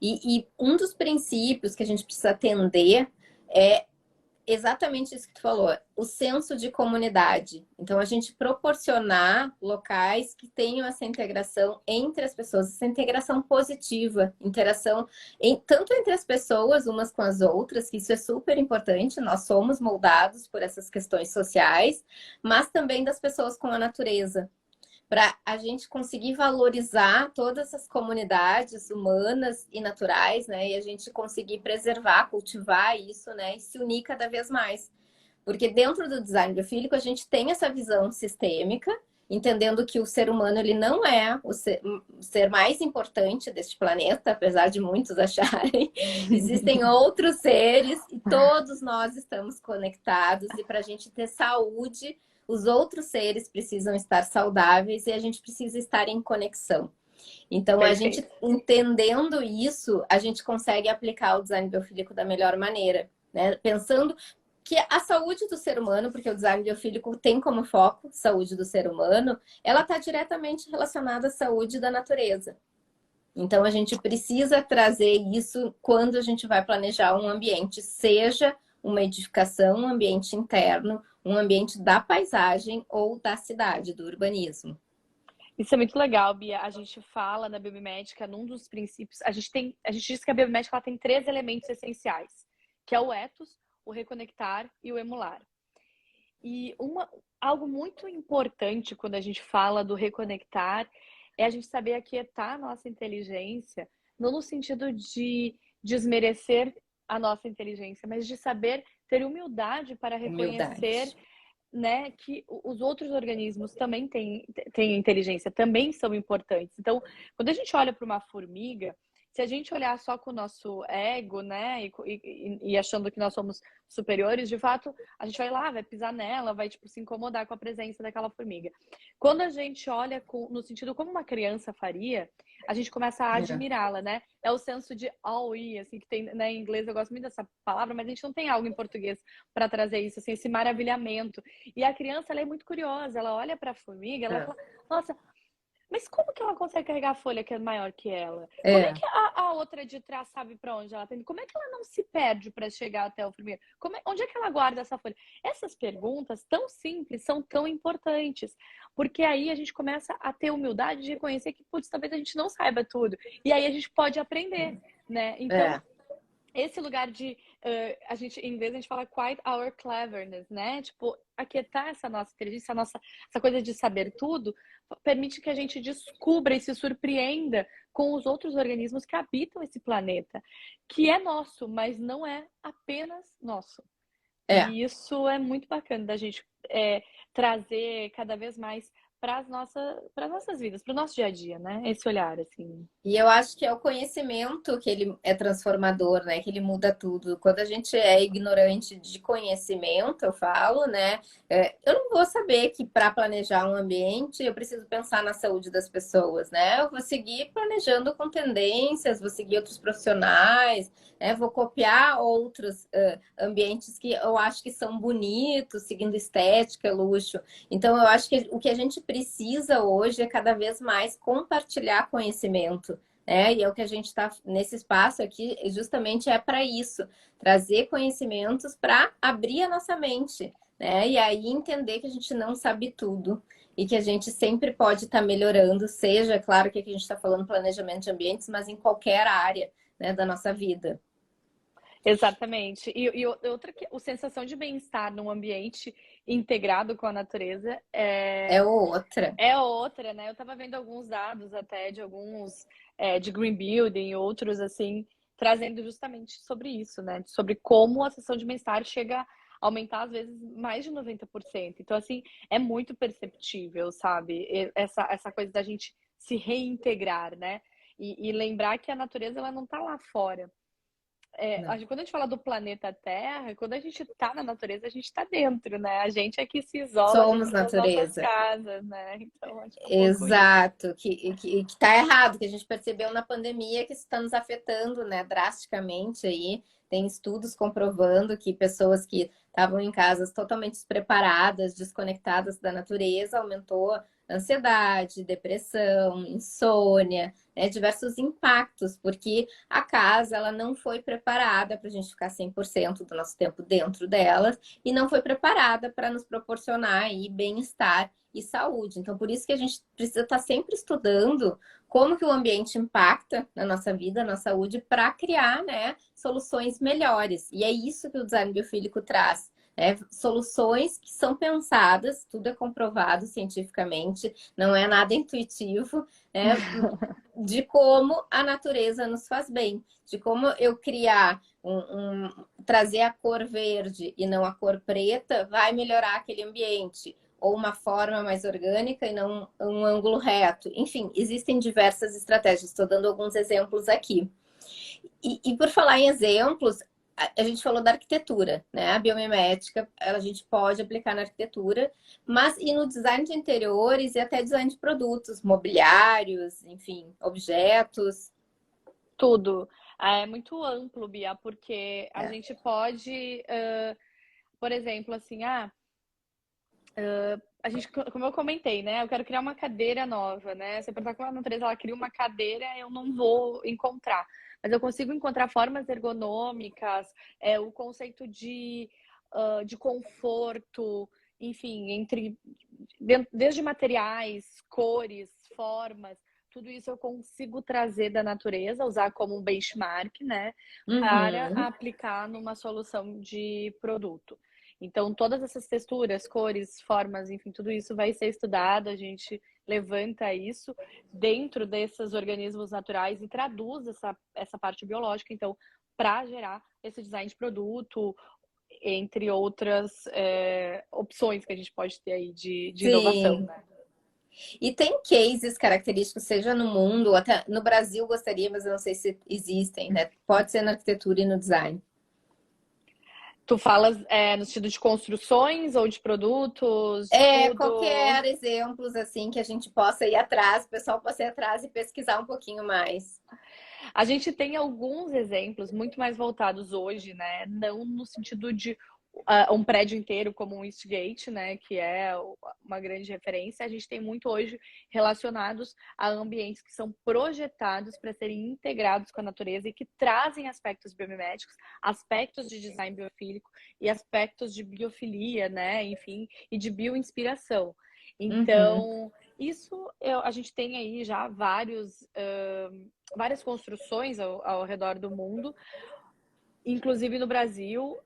[SPEAKER 1] E um dos princípios que a gente precisa atender é exatamente isso que tu falou, o senso de comunidade. Então, a gente proporcionar locais que tenham essa integração entre as pessoas, essa integração positiva, interação tanto entre as pessoas, umas com as outras, que isso é super importante, nós somos moldados por essas questões sociais, mas também das pessoas com a natureza, para a gente conseguir valorizar todas as comunidades humanas e naturais, né? E a gente conseguir preservar, cultivar isso, né? E se unir cada vez mais. Porque dentro do design biofílico a gente tem essa visão sistêmica, entendendo que o ser humano ele não é o ser mais importante deste planeta, apesar de muitos acharem. Existem outros seres e todos nós estamos conectados, e para a gente ter saúde, os outros seres precisam estar saudáveis e a gente precisa estar em conexão. Então, a gente entendendo isso, a gente consegue aplicar o design biofílico da melhor maneira, né? Pensando que a saúde do ser humano, porque o design biofílico tem como foco saúde do ser humano, ela está diretamente relacionada à saúde da natureza. Então, a gente precisa trazer isso quando a gente vai planejar um ambiente, seja uma edificação, um ambiente interno, um ambiente da paisagem ou da cidade, do urbanismo.
[SPEAKER 2] Isso é muito legal, Bia. A gente fala na biomimética, num dos princípios, a gente diz que a biomimética ela tem 3 elementos essenciais, que é o ethos, o reconectar e o emular. E algo muito importante quando a gente fala do reconectar é a gente saber aquietar a nossa inteligência, não no sentido de desmerecer a nossa inteligência, mas de saber ter humildade para reconhecer, né, que os outros organismos também têm inteligência, também são importantes. Então, quando a gente olha para uma formiga, se a gente olhar só com o nosso ego, né, e achando que nós somos superiores, de fato, a gente vai lá, vai pisar nela, vai tipo se incomodar com a presença daquela formiga. Quando a gente olha no sentido como uma criança faria, a gente começa a admirá-la, né? É o senso de awe, assim, que tem, né, em inglês, eu gosto muito dessa palavra, mas a gente não tem algo em português para trazer isso, assim, esse maravilhamento. E a criança, ela é muito curiosa, ela olha para a formiga, ela fala, nossa, mas como que ela consegue carregar a folha que é maior que ela? Como é que a outra de trás sabe para onde ela tem? Como é que ela não se perde para chegar até o primeiro? Onde é que ela guarda essa folha? Essas perguntas tão simples são tão importantes, porque aí a gente começa a ter humildade de reconhecer que, putz, talvez a gente não saiba tudo. E aí a gente pode aprender, né? Então, esse lugar de em inglês a gente fala quiet our cleverness, né? Tipo, aquietar essa nossa inteligência, essa coisa de saber tudo, permite que a gente descubra e se surpreenda com os outros organismos que habitam esse planeta, que é nosso, mas não é apenas nosso. E isso é muito bacana da gente trazer cada vez mais para as nossas vidas, para o nosso dia a dia, né? Esse olhar, assim.
[SPEAKER 1] E eu acho que é o conhecimento que ele é transformador, né? Que ele muda tudo. Quando a gente é ignorante de conhecimento, eu falo, né? Eu não vou saber que para planejar um ambiente eu preciso pensar na saúde das pessoas, né? Eu vou seguir planejando com tendências, vou seguir outros profissionais, né? Vou copiar outros ambientes que eu acho que são bonitos, seguindo estética, luxo. Então, eu acho que o que a gente precisa hoje é cada vez mais compartilhar conhecimento, né? E é o que a gente está nesse espaço aqui, justamente é para isso, trazer conhecimentos para abrir a nossa mente, né? E aí entender que a gente não sabe tudo e que a gente sempre pode estar melhorando, seja, claro que aqui a gente está falando planejamento de ambientes, mas em qualquer área, né, da nossa vida.
[SPEAKER 2] Exatamente. E outra, a sensação de bem-estar num ambiente integrado com a natureza
[SPEAKER 1] é outra.
[SPEAKER 2] É outra, né? Eu estava vendo alguns dados até de alguns de green building e outros assim, trazendo justamente sobre isso, né? Sobre como a sensação de bem-estar chega a aumentar às vezes mais de 90%. Então, assim, é muito perceptível, sabe? Essa coisa da gente se reintegrar, né? E lembrar que a natureza ela não está lá fora. Quando a gente fala do planeta Terra, quando a gente tá na natureza, a gente tá dentro, né? A gente é que se isola
[SPEAKER 1] Somos
[SPEAKER 2] dentro das nossas
[SPEAKER 1] natureza.
[SPEAKER 2] casas, né? Então, acho que é um pouco
[SPEAKER 1] Exato, que tá errado, que a gente percebeu na pandemia que isso está nos afetando, né, drasticamente aí, Tem estudos comprovando que pessoas que estavam em casas totalmente despreparadas, desconectadas da natureza, aumentou ansiedade, depressão, insônia, né, diversos impactos, porque a casa ela não foi preparada para a gente ficar 100% do nosso tempo dentro dela e não foi preparada para nos proporcionar aí bem-estar e saúde. Então, por isso que a gente precisa estar sempre estudando como que o ambiente impacta na nossa vida, na saúde, para criar, né, soluções melhores. E é isso que o design biofílico traz. Soluções que são pensadas, tudo é comprovado cientificamente, não é nada intuitivo, né? De como a natureza nos faz bem, de como eu criar trazer a cor verde e não a cor preta vai melhorar aquele ambiente, ou uma forma mais orgânica e não um ângulo reto. Enfim, existem diversas estratégias, estou dando alguns exemplos aqui. E por falar em exemplos, a gente falou da arquitetura, né? A biomimética, a gente pode aplicar na arquitetura, mas e no design de interiores e até design de produtos, mobiliários, enfim, objetos.
[SPEAKER 2] Tudo. É muito amplo, Bia, porque a gente pode, por exemplo, assim, a gente, como eu comentei, né? Eu quero criar uma cadeira nova, né? Se eu perguntar como a natureza ela cria uma cadeira, eu não vou encontrar. Mas eu consigo encontrar formas ergonômicas, o conceito de conforto, enfim, desde materiais, cores, formas, tudo isso eu consigo trazer da natureza, usar como um benchmark, né? Para
[SPEAKER 1] Uhum.
[SPEAKER 2] aplicar numa solução de produto. Então, todas essas texturas, cores, formas, enfim, tudo isso vai ser estudado, a gente levanta isso dentro desses organismos naturais e traduz essa parte biológica, então, para gerar esse design de produto, entre outras opções que a gente pode ter aí de inovação,
[SPEAKER 1] Sim.
[SPEAKER 2] né?
[SPEAKER 1] E tem cases característicos, seja no mundo, até no Brasil gostaria, mas eu não sei se existem, né? Pode ser na arquitetura e no design.
[SPEAKER 2] Tu falas no sentido de construções ou de produtos, de tudo?
[SPEAKER 1] Qualquer exemplos assim que a gente possa ir atrás, o pessoal possa ir atrás e pesquisar um pouquinho mais.
[SPEAKER 2] A gente tem alguns exemplos muito mais voltados hoje, né? Não no sentido de um prédio inteiro como um Eastgate, né? Que é uma grande referência. A gente tem muito hoje relacionados a ambientes que são projetados para serem integrados com a natureza e que trazem aspectos biomiméticos, aspectos de design biofílico e aspectos de biofilia, né? Enfim, e de bioinspiração.
[SPEAKER 1] Uhum.
[SPEAKER 2] Então, isso a gente tem aí já várias construções ao redor do mundo, inclusive no Brasil.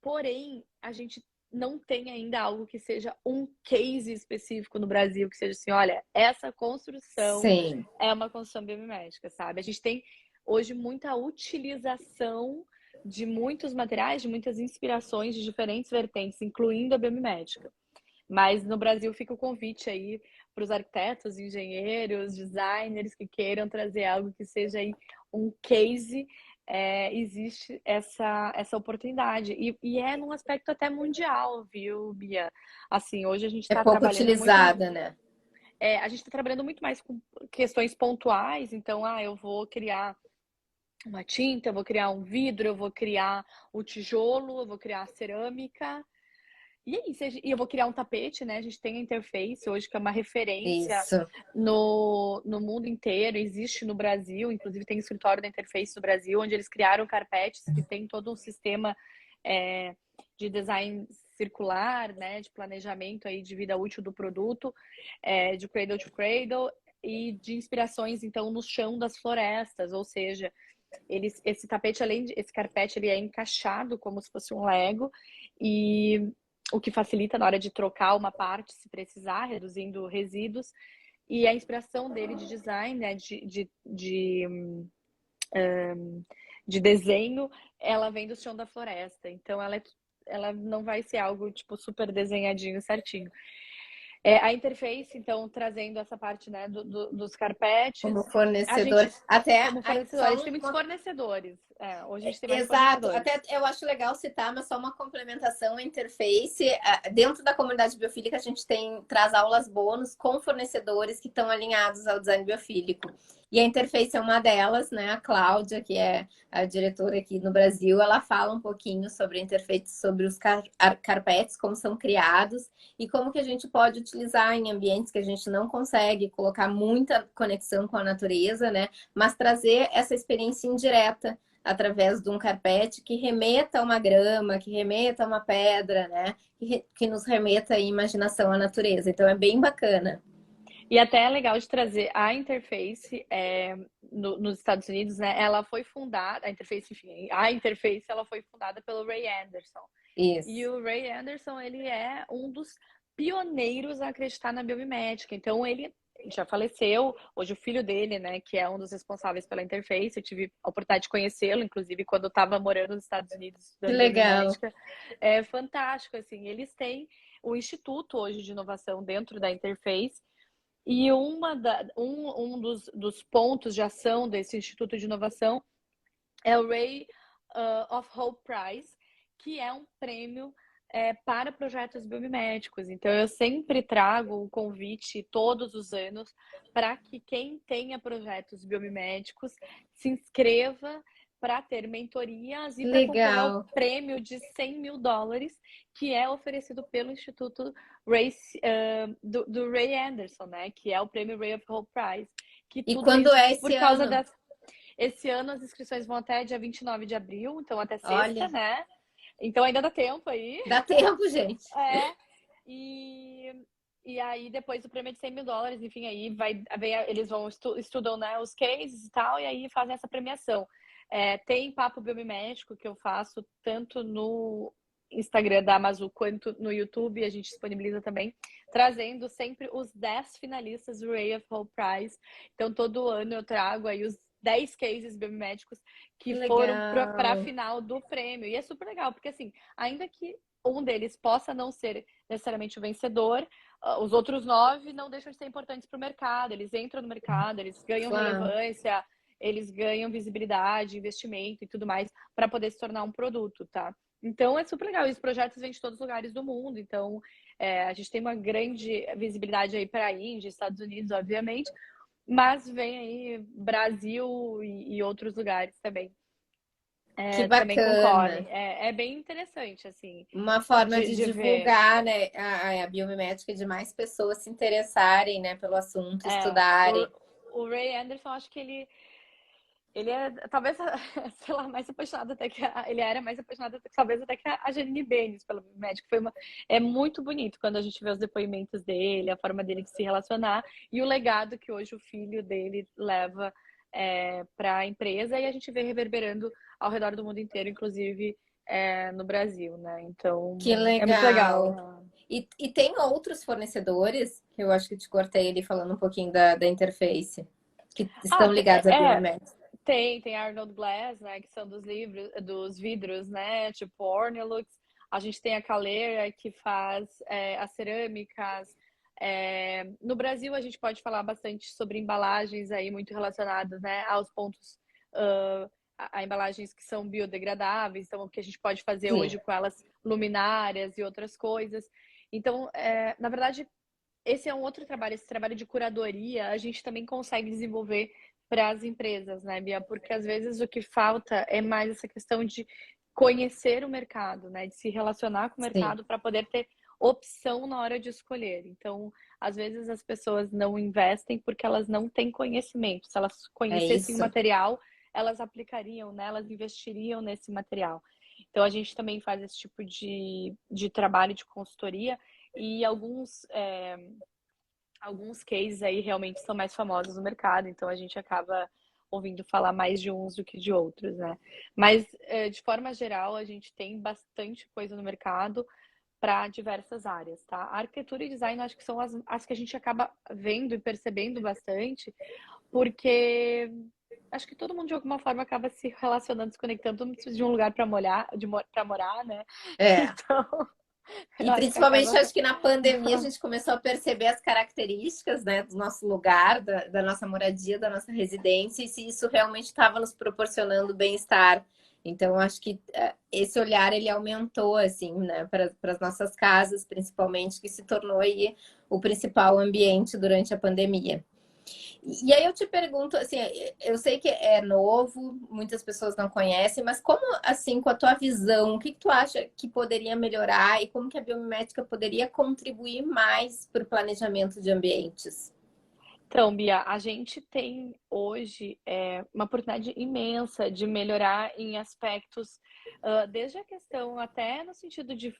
[SPEAKER 2] Porém, a gente não tem ainda algo que seja um case específico no Brasil, que seja assim, olha, essa construção
[SPEAKER 1] Sim.
[SPEAKER 2] é uma construção biomimética, sabe? A gente tem hoje muita utilização de muitos materiais, de muitas inspirações de diferentes vertentes, incluindo a biomimética. Mas no Brasil fica o convite aí para os arquitetos, engenheiros, designers que queiram trazer algo que seja aí um case. Existe essa oportunidade. E é num aspecto até mundial, viu, Bia? Assim, hoje a gente
[SPEAKER 1] É
[SPEAKER 2] está
[SPEAKER 1] pouco
[SPEAKER 2] trabalhando muito.
[SPEAKER 1] utilizada, né?
[SPEAKER 2] A gente está trabalhando muito mais com questões pontuais. Então, eu vou criar uma tinta, eu vou criar um vidro, eu vou criar o tijolo, eu vou criar a cerâmica. E é isso, e eu vou criar um tapete, né? A gente tem a Interface hoje, que é uma referência
[SPEAKER 1] Isso.
[SPEAKER 2] no mundo inteiro, existe no Brasil, inclusive tem escritório da Interface no Brasil, onde eles criaram carpetes que tem todo um sistema de design circular, né? De planejamento aí de vida útil do produto, de cradle to cradle, e de inspirações, então, no chão das florestas, ou seja, esse tapete, esse carpete, ele é encaixado como se fosse um Lego, e o que facilita na hora de trocar uma parte, se precisar, reduzindo resíduos. E a inspiração dele de design, né, de desenho, ela vem do chão da floresta. Então, ela não vai ser algo, tipo, super desenhadinho, certinho. A Interface, então, trazendo essa parte, né, dos carpetes.
[SPEAKER 1] Como
[SPEAKER 2] A
[SPEAKER 1] fornecedor.
[SPEAKER 2] gente,
[SPEAKER 1] até
[SPEAKER 2] como
[SPEAKER 1] aí,
[SPEAKER 2] fornecedor, a gente tem muitos fornecedores. Hoje a gente tem mais
[SPEAKER 1] exato,
[SPEAKER 2] fornecedores.
[SPEAKER 1] até eu acho legal citar, mas só uma complementação, a Interface. Dentro da comunidade biofílica, a gente traz aulas bônus com fornecedores que estão alinhados ao design biofílico. E a Interface é uma delas, né? A Cláudia, que é a diretora aqui no Brasil, ela fala um pouquinho sobre a Interface, sobre os carpetes, como são criados e como que a gente pode utilizar em ambientes que a gente não consegue colocar muita conexão com a natureza, né? Mas trazer essa experiência indireta através de um carpete que remeta a uma grama, que remeta a uma pedra, né? Que nos remeta a imaginação à natureza. Então é bem bacana.
[SPEAKER 2] E até é legal de trazer a Interface nos Estados Unidos, né? Ela foi fundada, a Interface, enfim, a Interface ela foi fundada pelo Ray Anderson. E
[SPEAKER 1] Isso.
[SPEAKER 2] o Ray Anderson, ele é um dos pioneiros a acreditar na biomimética. Então, ele já faleceu. Hoje, o filho dele, né, que é um dos responsáveis pela Interface, eu tive a oportunidade de conhecê-lo, inclusive, quando eu estava morando nos Estados Unidos
[SPEAKER 1] Que
[SPEAKER 2] estudando
[SPEAKER 1] legal.
[SPEAKER 2] biomimética. É fantástico, assim. Eles têm o Instituto hoje de Inovação dentro da Interface. E um dos pontos de ação desse Instituto de Inovação é o Ray of Hope Prize, que é um prêmio para projetos biomiméticos. Então, eu sempre trago o convite todos os anos para que quem tenha projetos biomiméticos se inscreva para ter mentorias e para concorrer ao
[SPEAKER 1] Legal.
[SPEAKER 2] prêmio de $100.000, que é oferecido pelo Instituto Ray, do Ray Anderson, né? Que é o prêmio Ray of Hope Prize. Que
[SPEAKER 1] E
[SPEAKER 2] tudo
[SPEAKER 1] quando
[SPEAKER 2] isso
[SPEAKER 1] é esse
[SPEAKER 2] por causa
[SPEAKER 1] ano?
[SPEAKER 2] das esse ano as inscrições vão até dia 29 de abril, então até sexta,
[SPEAKER 1] Olha,
[SPEAKER 2] né? Então ainda dá tempo aí.
[SPEAKER 1] dá tempo, gente.
[SPEAKER 2] É. E, e aí depois o prêmio é de $100.000, enfim, aí eles vão estudam, né, os cases e tal, e aí fazem essa premiação. Tem papo biomimético que eu faço tanto no Instagram da Amazu quanto no YouTube, a gente disponibiliza também, trazendo sempre os 10 finalistas do Ray of Hope Prize. Então, todo ano eu trago aí os 10 cases biomiméticos
[SPEAKER 1] Que
[SPEAKER 2] que foram para a
[SPEAKER 1] legal.
[SPEAKER 2] final do prêmio. E é super legal, porque assim, ainda que um deles possa não ser necessariamente o vencedor, os outros 9 não deixam de ser importantes para o mercado. Eles entram no mercado, eles ganham
[SPEAKER 1] Claro.
[SPEAKER 2] relevância, eles ganham visibilidade, investimento e tudo mais para poder se tornar um produto, tá? Então é super legal. E os projetos vêm de todos os lugares do mundo. Então a gente tem uma grande visibilidade aí para a Índia, Estados Unidos, obviamente, mas vem aí Brasil e outros lugares também.
[SPEAKER 1] Que
[SPEAKER 2] Também concorrem.
[SPEAKER 1] bacana.
[SPEAKER 2] É bem interessante, assim,
[SPEAKER 1] Uma forma de
[SPEAKER 2] de ver.
[SPEAKER 1] divulgar, né, a biomimética e de mais pessoas se interessarem, né, pelo assunto,
[SPEAKER 2] É,
[SPEAKER 1] estudarem.
[SPEAKER 2] o Ray Anderson, acho que ele é talvez, sei lá, mais apaixonado até que ele era mais apaixonado talvez até que a Janine Benes pelo médico. É muito bonito quando a gente vê os depoimentos dele, a forma dele de se relacionar e o legado que hoje o filho dele leva para a empresa, e a gente vê reverberando ao redor do mundo inteiro, inclusive no Brasil, né?
[SPEAKER 1] Que
[SPEAKER 2] Então é muito
[SPEAKER 1] legal.
[SPEAKER 2] legal.
[SPEAKER 1] E tem outros fornecedores, que eu acho que te cortei ali falando um pouquinho da interface, que
[SPEAKER 2] Ah,
[SPEAKER 1] estão ligados à biomimética.
[SPEAKER 2] tem Arnold Glass, né, que são dos vidros, né, tipo Ornelux. A gente tem a Calera, que faz as cerâmicas. No Brasil, a gente pode falar bastante sobre embalagens aí muito relacionadas, né, aos pontos, a embalagens que são biodegradáveis, então o que a gente pode fazer
[SPEAKER 1] Sim,
[SPEAKER 2] hoje com elas, luminárias e outras coisas. Então, na verdade, esse é um outro trabalho, esse trabalho de curadoria, a gente também consegue desenvolver para as empresas, né, Bia? Porque às vezes o que falta é mais essa questão de conhecer o mercado, né, de se relacionar com o
[SPEAKER 1] sim.
[SPEAKER 2] mercado para poder ter opção na hora de escolher. Então, às vezes as pessoas não investem porque elas não têm conhecimento. Se elas
[SPEAKER 1] É
[SPEAKER 2] conhecessem o
[SPEAKER 1] isso.
[SPEAKER 2] material, elas aplicariam, né, elas investiriam nesse material. Então, a gente também faz esse tipo de trabalho de consultoria e alguns cases aí realmente são mais famosos no mercado, então a gente acaba ouvindo falar mais de uns do que de outros, né? Mas, de forma geral, a gente tem bastante coisa no mercado para diversas áreas, tá? A arquitetura e design acho que são as que a gente acaba vendo e percebendo bastante, porque acho que todo mundo de alguma forma acaba se relacionando, se conectando, todo mundo precisa de um lugar para morar, né?
[SPEAKER 1] É.
[SPEAKER 2] Então, eu
[SPEAKER 1] E
[SPEAKER 2] acho que
[SPEAKER 1] principalmente
[SPEAKER 2] acaba.
[SPEAKER 1] acho que na pandemia a gente começou a perceber as características, né, do nosso lugar, da nossa moradia, da nossa residência, e se isso realmente estava nos proporcionando bem-estar. Então, acho que esse olhar ele aumentou, assim, né, para as nossas casas, principalmente, que se tornou aí o principal ambiente durante a pandemia. E aí eu te pergunto, assim, eu sei que é novo, muitas pessoas não conhecem, mas como, assim, com a tua visão, o que que tu acha que poderia melhorar e como que a biomimética poderia contribuir mais para o planejamento de ambientes?
[SPEAKER 2] Então, Bia, a gente tem hoje uma oportunidade imensa de melhorar em aspectos, desde a questão até no sentido de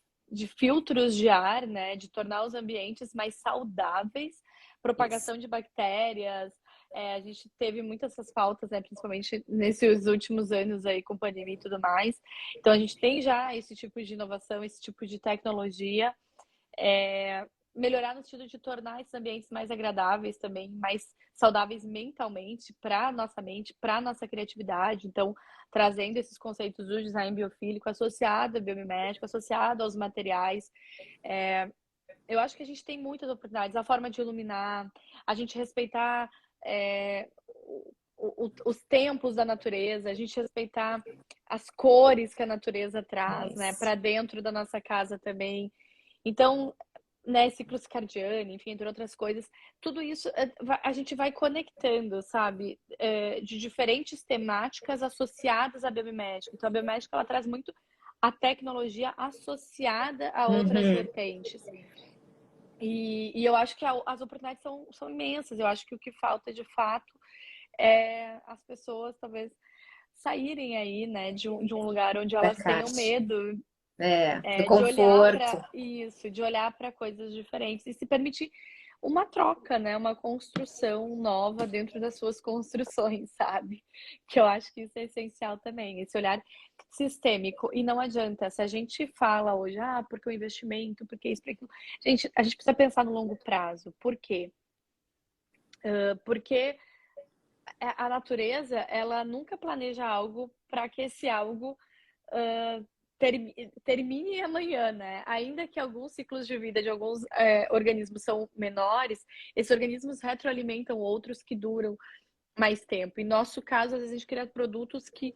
[SPEAKER 2] filtros de ar, né, de tornar os ambientes mais saudáveis,
[SPEAKER 1] Isso.
[SPEAKER 2] propagação de bactérias. A gente teve muitas essas pautas, né, principalmente nesses últimos anos aí com pandemia e tudo mais. Então, a gente tem já esse tipo de inovação, esse tipo de tecnologia. Melhorar no sentido de tornar esses ambientes mais agradáveis também, mais saudáveis mentalmente para nossa mente, para nossa criatividade. Então, trazendo esses conceitos do design biofílico associado ao biomimético, associado aos materiais. Eu acho que a gente tem muitas oportunidades. A forma de iluminar, a gente respeitar os tempos da natureza, a gente respeitar as cores que a natureza traz, né,
[SPEAKER 1] Isso.
[SPEAKER 2] para dentro da nossa casa também. Então, né, ciclo circadiano, enfim, entre outras coisas, tudo isso a gente vai conectando, sabe, de diferentes temáticas associadas à biomimética. Então, a biomimética, ela traz muito a tecnologia associada a outras
[SPEAKER 1] Uhum.
[SPEAKER 2] vertentes. E eu acho que as oportunidades são imensas. Eu acho que o que falta, de fato, é as pessoas, talvez, saírem aí, né, de um lugar onde
[SPEAKER 1] Da
[SPEAKER 2] elas tenham
[SPEAKER 1] caixa.
[SPEAKER 2] medo,
[SPEAKER 1] Do
[SPEAKER 2] de olhar
[SPEAKER 1] conforto.
[SPEAKER 2] para isso, de olhar para coisas diferentes e se permitir uma troca, né? Uma construção nova dentro das suas construções, sabe? Que eu acho que isso é essencial também, esse olhar sistêmico. E não adianta, se a gente fala hoje, porque o investimento, porque isso, porque aquilo. Gente, a gente precisa pensar no longo prazo. Por quê? Porque a natureza, ela nunca planeja algo para que esse algo termine amanhã, né? Ainda que alguns ciclos de vida de alguns organismos são menores, esses organismos retroalimentam outros que duram mais tempo. Em nosso caso, às vezes a gente cria produtos que,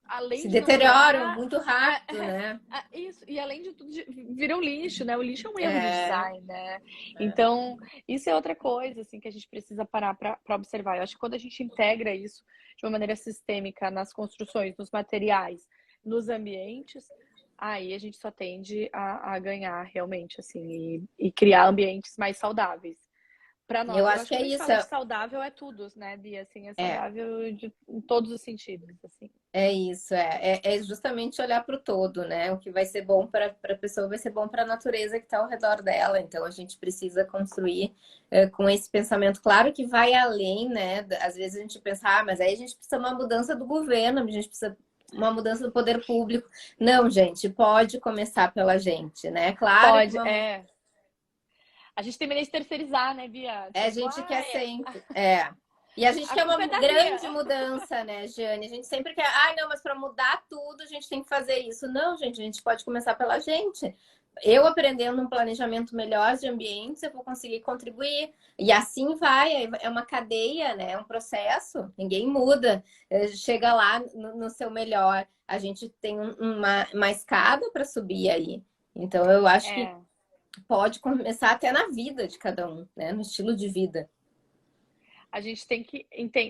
[SPEAKER 2] além
[SPEAKER 1] Se
[SPEAKER 2] de não
[SPEAKER 1] deterioram
[SPEAKER 2] durar,
[SPEAKER 1] muito rápido, né?
[SPEAKER 2] isso, e além de tudo, viram lixo, né? O lixo é um erro de
[SPEAKER 1] É,
[SPEAKER 2] design, né? Então, isso é outra coisa, assim, que a gente precisa parar para observar. Eu acho que quando a gente integra isso de uma maneira sistêmica nas construções, nos materiais, nos ambientes, aí a gente só tende a ganhar realmente, assim, e criar ambientes mais saudáveis para
[SPEAKER 1] eu
[SPEAKER 2] nós. Eu
[SPEAKER 1] acho
[SPEAKER 2] acho
[SPEAKER 1] que
[SPEAKER 2] que
[SPEAKER 1] é
[SPEAKER 2] quando a gente
[SPEAKER 1] isso.
[SPEAKER 2] fala de saudável é tudo, né, Bia? Assim, é
[SPEAKER 1] É,
[SPEAKER 2] saudável em todos os sentidos, assim.
[SPEAKER 1] é isso. É justamente olhar para o todo, né? O que vai ser bom para a pessoa vai ser bom para a natureza que está ao redor dela. Então a gente precisa construir com esse pensamento. Claro que vai além, né? Às vezes a gente pensa, mas aí a gente precisa de uma mudança do governo, a gente precisa uma mudança do poder público. Não, gente, pode começar pela gente, né? Claro que
[SPEAKER 2] Pode,
[SPEAKER 1] uma
[SPEAKER 2] A gente tem mania de terceirizar, né, Bia?
[SPEAKER 1] a
[SPEAKER 2] Tipo,
[SPEAKER 1] gente quer sempre. É. E a gente
[SPEAKER 2] a
[SPEAKER 1] quer
[SPEAKER 2] culpa
[SPEAKER 1] uma
[SPEAKER 2] é da
[SPEAKER 1] grande
[SPEAKER 2] Bia.
[SPEAKER 1] mudança, né, Jane? A gente sempre quer, não, mas para mudar tudo a gente tem que fazer isso. Não, gente, a gente pode começar pela gente. Eu aprendendo um planejamento melhor de ambientes, eu vou conseguir contribuir. E assim vai, é uma cadeia, né? É um processo, ninguém muda. Chega lá no seu melhor. A gente tem uma escada para subir aí. Então, eu acho que
[SPEAKER 2] É,
[SPEAKER 1] pode começar até na vida de cada um, né? No estilo de vida.
[SPEAKER 2] a gente tem que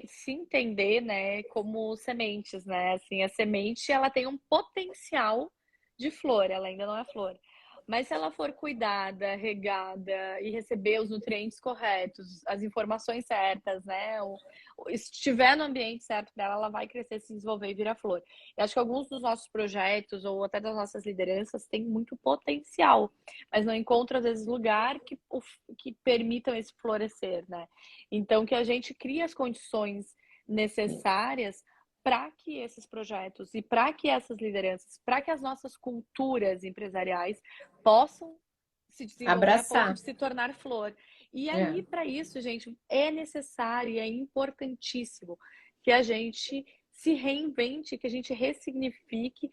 [SPEAKER 2] se entender, né, como sementes, né? Assim, a semente, ela tem um potencial de flor, ela ainda não é flor. Mas se ela for cuidada, regada e receber os nutrientes corretos, as informações certas, né? Estiver no ambiente certo dela, ela vai crescer, se desenvolver e virar flor. Eu acho que alguns dos nossos projetos ou até das nossas lideranças têm muito potencial, mas não encontram, às vezes, lugar que permitam esse florescer, né? Então, que a gente crie as condições necessárias para que esses projetos e para que essas lideranças, para que as nossas culturas empresariais possam se desenvolver a ponto
[SPEAKER 1] Abraçar.
[SPEAKER 2] de se tornar flor. E
[SPEAKER 1] É.
[SPEAKER 2] aí, para isso, gente, é necessário e é importantíssimo que a gente se reinvente, que a gente ressignifique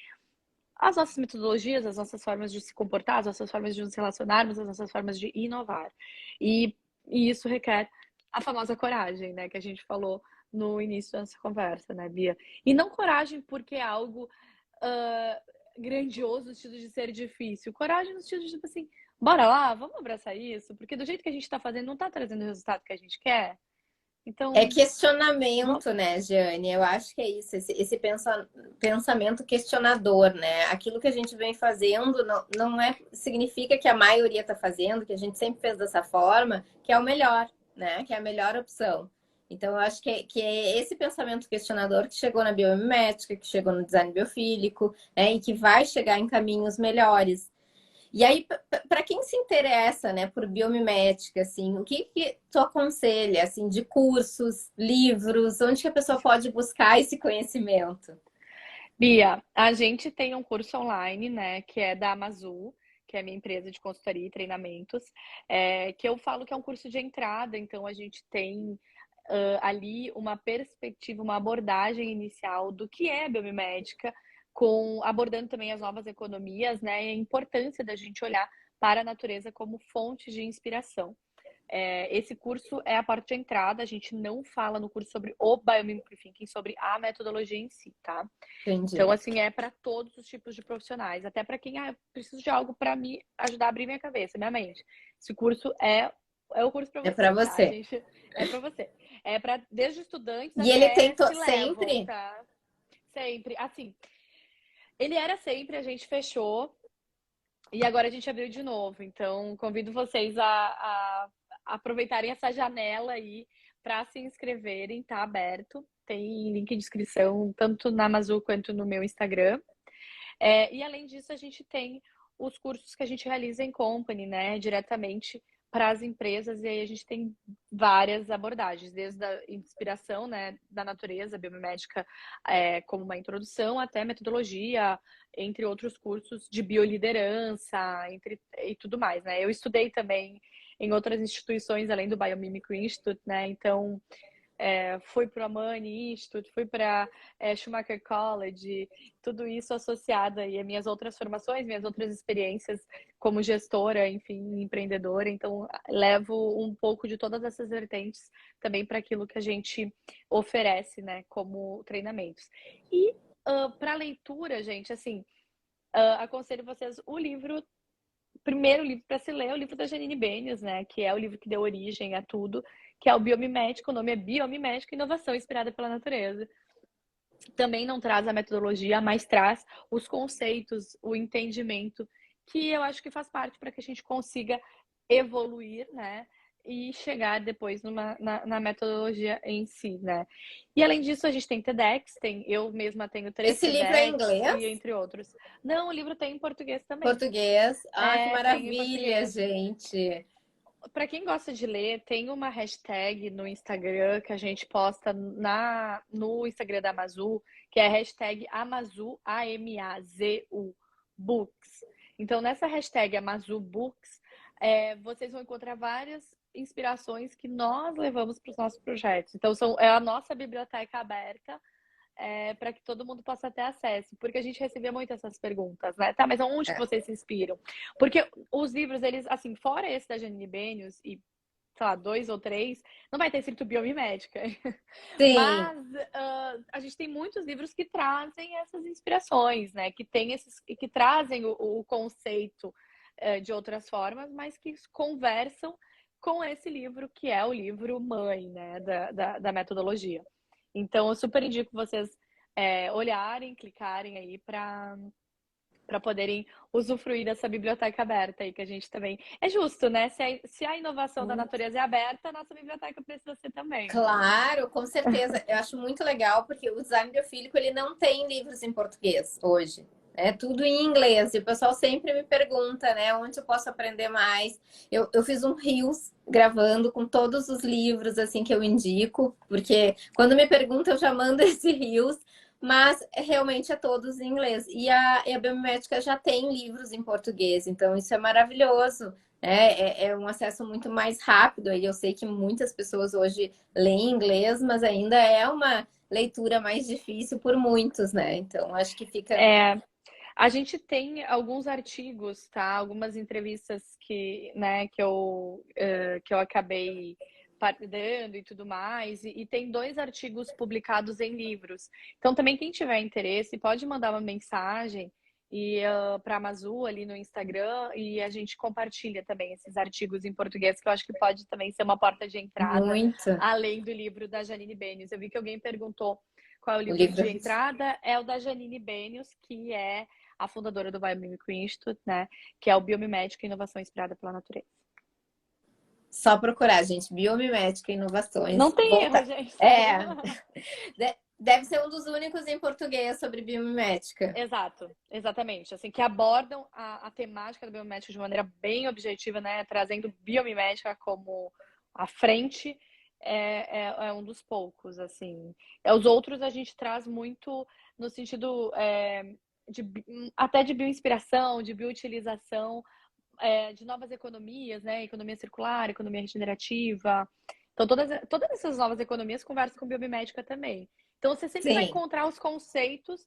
[SPEAKER 2] as nossas metodologias, as nossas formas de se comportar, as nossas formas de nos relacionarmos, as nossas formas de inovar. E, e isso requer a famosa coragem, né, que a gente falou no início da nossa conversa, né, Bia? E não coragem porque é algo grandioso no sentido de ser difícil. Coragem no sentido de, tipo assim, bora lá, vamos abraçar isso, porque do jeito que a gente tá fazendo não tá trazendo o resultado que a gente quer.
[SPEAKER 1] É
[SPEAKER 2] Então,
[SPEAKER 1] questionamento, né, Jane? Eu acho que é isso, esse pensamento questionador, né? Aquilo que a gente vem fazendo não significa que a maioria está fazendo, que a gente sempre fez dessa forma, que é o melhor, né? Que é a melhor opção. Então, eu acho que é esse pensamento questionador que chegou na biomimética, que chegou no design biofílico, né? E que vai chegar em caminhos melhores. E aí, para quem se interessa, né, por biomimética, assim, o que tu aconselha, assim, de cursos, livros, onde que a pessoa pode buscar esse conhecimento?
[SPEAKER 2] Bia, a gente tem um curso online, né, que é da Amazul, que é a minha empresa de consultoria e treinamentos, que eu falo que é um curso de entrada, então a gente tem ali uma perspectiva, uma abordagem inicial do que é a biomimética, abordando também as novas economias, né, e a importância da gente olhar para a natureza como fonte de inspiração. Esse curso é a parte de entrada, a gente não fala no curso sobre o Biomimicry Thinking, sobre a metodologia em si, tá?
[SPEAKER 1] Entendi.
[SPEAKER 2] Então, assim, é para todos os tipos de profissionais, até para quem preciso de algo para me ajudar a abrir minha cabeça, minha mente. Esse curso é o curso para
[SPEAKER 1] É para
[SPEAKER 2] você, tá,
[SPEAKER 1] você.
[SPEAKER 2] gente? É para você. É para desde estudantes
[SPEAKER 1] E ele
[SPEAKER 2] até
[SPEAKER 1] tem
[SPEAKER 2] C-level,
[SPEAKER 1] sempre?
[SPEAKER 2] tá? Sempre. Assim, ele era sempre, a gente fechou e agora a gente abriu de novo. Então, convido vocês a aproveitarem essa janela aí para se inscreverem, tá aberto. Tem link de inscrição tanto na Amazon quanto no meu Instagram. E além disso, a gente tem os cursos que a gente realiza em company, né, diretamente para as empresas, e aí a gente tem várias abordagens, desde a inspiração, né, da natureza, biomimética, como uma introdução, até metodologia, entre outros cursos de bioliderança, e tudo mais, né. Eu estudei também em outras instituições, além do Biomimicry Institute, né, então fui para o Amani Institute, fui para Schumacher College, tudo isso associado aí a minhas outras formações, minhas outras experiências como gestora, enfim, empreendedora. Então, levo um pouco de todas essas vertentes também para aquilo que a gente oferece, né, como treinamentos. E para leitura, gente, assim, aconselho vocês o primeiro livro para se ler é o livro da Janine Benyus, né? Que é o livro que deu origem a tudo, que é o Biomimético. O nome é Biomimética, Inovação Inspirada pela Natureza. Também não traz a metodologia, mas traz os conceitos, o entendimento, que eu acho que faz parte para que a gente consiga evoluir, né? E chegar depois na metodologia em si, né? E além disso, a gente tem TEDx, eu mesma tenho 3
[SPEAKER 1] Esse livro é em
[SPEAKER 2] TEDx
[SPEAKER 1] inglês?
[SPEAKER 2] e entre outros. Não, o livro tem em português também.
[SPEAKER 1] Português? Ah, que
[SPEAKER 2] Tem em
[SPEAKER 1] maravilha,
[SPEAKER 2] português.
[SPEAKER 1] gente.
[SPEAKER 2] Para quem gosta de ler, tem uma hashtag no Instagram que a gente posta no Instagram da Amazu, que é a hashtag Amazu, AMAZU, Books. Então, nessa hashtag Amazu Books, vocês vão encontrar várias inspirações que nós levamos para os nossos projetos. Então, é a nossa biblioteca aberta para que todo mundo possa ter acesso, porque a gente recebia muito essas perguntas, né? Tá, mas onde que
[SPEAKER 1] É.
[SPEAKER 2] vocês se inspiram? Porque os livros, eles, assim, fora esse da Janine Benyus e, sei lá, 2 ou 3, não vai ter escrito biomimética.
[SPEAKER 1] Sim.
[SPEAKER 2] Mas a gente tem muitos livros que trazem essas inspirações, né? Que trazem o conceito de outras formas, mas que conversam com esse livro, que é o livro mãe, né? Da metodologia. Então, eu super indico vocês olharem, clicarem aí para poderem usufruir dessa biblioteca aberta aí, que a gente também. É justo, né? Se a inovação da natureza é aberta, a nossa biblioteca precisa ser também.
[SPEAKER 1] Claro, com certeza. Eu acho muito legal porque o design biofílico ele não tem livros em português hoje. É tudo em inglês. E o pessoal sempre me pergunta, né, onde eu posso aprender mais. Eu fiz um Reels gravando com todos os livros assim que eu indico, porque quando me perguntam eu já mando esse Reels, mas realmente é todos em inglês. E a biomimética já tem livros em português, então isso é maravilhoso. É um acesso muito mais rápido. E eu sei que muitas pessoas hoje leem inglês, mas ainda é uma leitura mais difícil por muitos, né? Então, acho que fica.
[SPEAKER 2] A gente tem alguns artigos, tá? Algumas entrevistas né, que eu acabei dando e tudo mais, e tem 2 artigos publicados em livros. Então, também quem tiver interesse pode mandar uma mensagem e para a Amazu ali no Instagram, e a gente compartilha também esses artigos em português, que eu acho que pode também ser uma porta de entrada,
[SPEAKER 1] Muito.
[SPEAKER 2] além do livro da Janine Benyus. Eu vi que alguém perguntou qual é o
[SPEAKER 1] O
[SPEAKER 2] livro
[SPEAKER 1] livro.
[SPEAKER 2] de entrada, é o da Janine Benyus, que é a fundadora do Biomimicry Institute, né? Que é o Biomimética Inovação Inspirada pela Natureza.
[SPEAKER 1] Só procurar, gente, Biomimética Inovações.
[SPEAKER 2] Não tem erro, gente.
[SPEAKER 1] Deve ser um dos únicos em português sobre biomimética.
[SPEAKER 2] Exato, exatamente. Assim, que abordam a temática da biomimética de maneira bem objetiva, né? Trazendo biomimética como à frente, é um dos poucos, assim. Os outros a gente traz muito no sentido até de bioinspiração, de bioutilização, de novas economias, né? Economia circular, economia regenerativa. Então, todas essas novas economias conversam com biomimética também. Então, você sempre vai encontrar os conceitos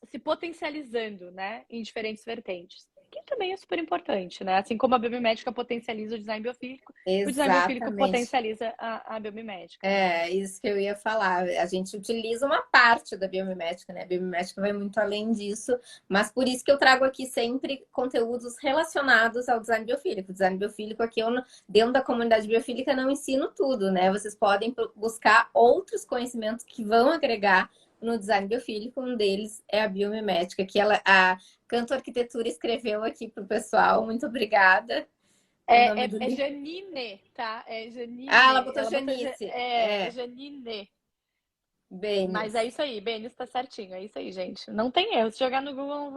[SPEAKER 2] se potencializando, né, em diferentes vertentes. Que também é super importante, né? Assim como a biomimética potencializa o design biofílico, o design biofílico potencializa a biomimética.
[SPEAKER 1] É, isso que eu ia falar. A gente utiliza uma parte da biomimética, né? A biomimética vai muito além disso, mas por isso que eu trago aqui sempre conteúdos relacionados ao design biofílico. O design biofílico aqui, dentro da comunidade biofílica, não ensino tudo, né? Vocês podem buscar outros conhecimentos que vão agregar no design biofílico. Um deles é a biomimética, que a Canto Arquitetura escreveu aqui para o pessoal. Muito obrigada.
[SPEAKER 2] É Janine, tá? É Janine.
[SPEAKER 1] Ah, ela botou Janice.
[SPEAKER 2] Janine.
[SPEAKER 1] Bem.
[SPEAKER 2] Mas é isso aí, Benis tá certinho. É isso aí, gente. Não tem erro. Se jogar no Google,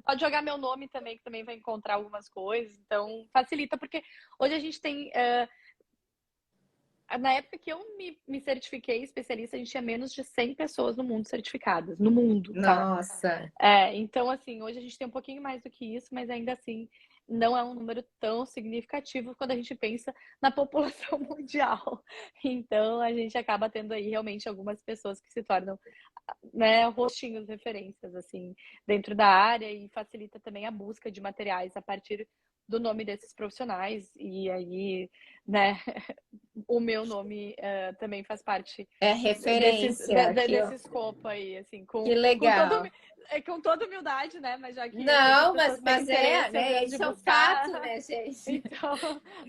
[SPEAKER 2] pode jogar meu nome também, que também vai encontrar algumas coisas. Então, facilita, porque hoje a gente tem. Na época que eu me certifiquei especialista, a gente tinha menos de 100 pessoas no mundo certificadas. No mundo, tá?
[SPEAKER 1] Nossa!
[SPEAKER 2] Então, assim, hoje a gente tem um pouquinho mais do que isso, mas ainda assim não é um número tão significativo quando a gente pensa na população mundial. Então, a gente acaba tendo aí realmente algumas pessoas que se tornam, né, rostinhos, referências, assim, dentro da área, e facilita também a busca de materiais a partir do nome desses profissionais. E aí, né, o meu nome também faz parte
[SPEAKER 1] referência
[SPEAKER 2] desse escopo aí, assim,
[SPEAKER 1] que legal.
[SPEAKER 2] Com toda humildade, né? Mas já que
[SPEAKER 1] não, mas
[SPEAKER 2] né?
[SPEAKER 1] Isso é um fato, né, gente?
[SPEAKER 2] Então,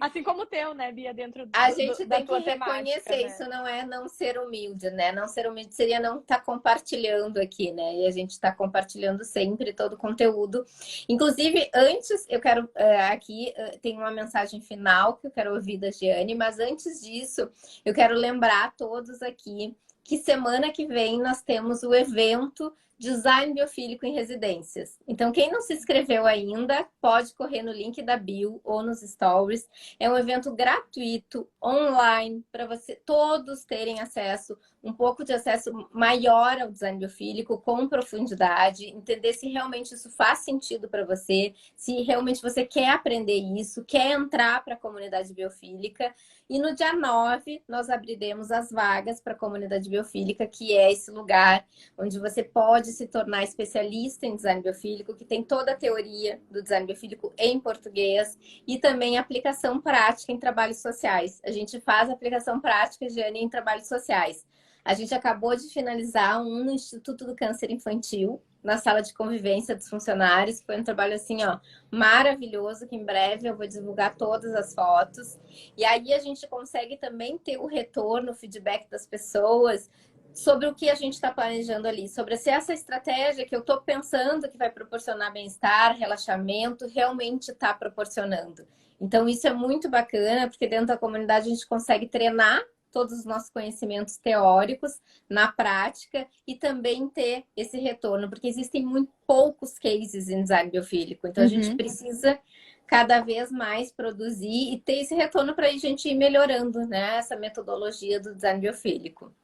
[SPEAKER 2] assim como o teu, né, Bia, dentro
[SPEAKER 1] a gente
[SPEAKER 2] da
[SPEAKER 1] tem
[SPEAKER 2] tua
[SPEAKER 1] que reconhecer,
[SPEAKER 2] temática,
[SPEAKER 1] isso não é não ser humilde, né? Não ser humilde seria não estar compartilhando aqui, né? E a gente está compartilhando sempre todo o conteúdo. Inclusive, antes, eu quero aqui tem uma mensagem final que eu quero ouvir da Giane, mas antes disso, eu quero lembrar a todos aqui que semana que vem nós temos o evento Design Biofílico em Residências. Então, quem não se inscreveu ainda, pode correr no link da bio ou nos stories. É um evento gratuito, online, para todos terem acesso, um pouco de acesso maior ao design biofílico, com profundidade, entender se realmente isso faz sentido para você, se realmente você quer aprender isso, quer entrar para a comunidade biofílica. E no dia 9, nós abriremos as vagas para a comunidade biofílica, que é esse lugar onde você pode se tornar especialista em design biofílico, que tem toda a teoria do design biofílico em português e também aplicação prática em trabalhos sociais. A gente faz aplicação prática, Giane, em trabalhos sociais. A gente acabou de finalizar um no Instituto do Câncer Infantil, na sala de convivência dos funcionários. Foi um trabalho assim, ó, maravilhoso, que em breve eu vou divulgar todas as fotos. E aí a gente consegue também ter o retorno, o feedback das pessoas sobre o que a gente está planejando ali, sobre se essa estratégia que eu estou pensando que vai proporcionar bem-estar, relaxamento, realmente está proporcionando. Então, isso é muito bacana, porque dentro da comunidade a gente consegue treinar todos os nossos conhecimentos teóricos na prática e também ter esse retorno, porque existem muito poucos cases em design biofílico. Então, a gente precisa cada vez mais produzir e ter esse retorno para a gente ir melhorando, né, essa metodologia do design biofílico.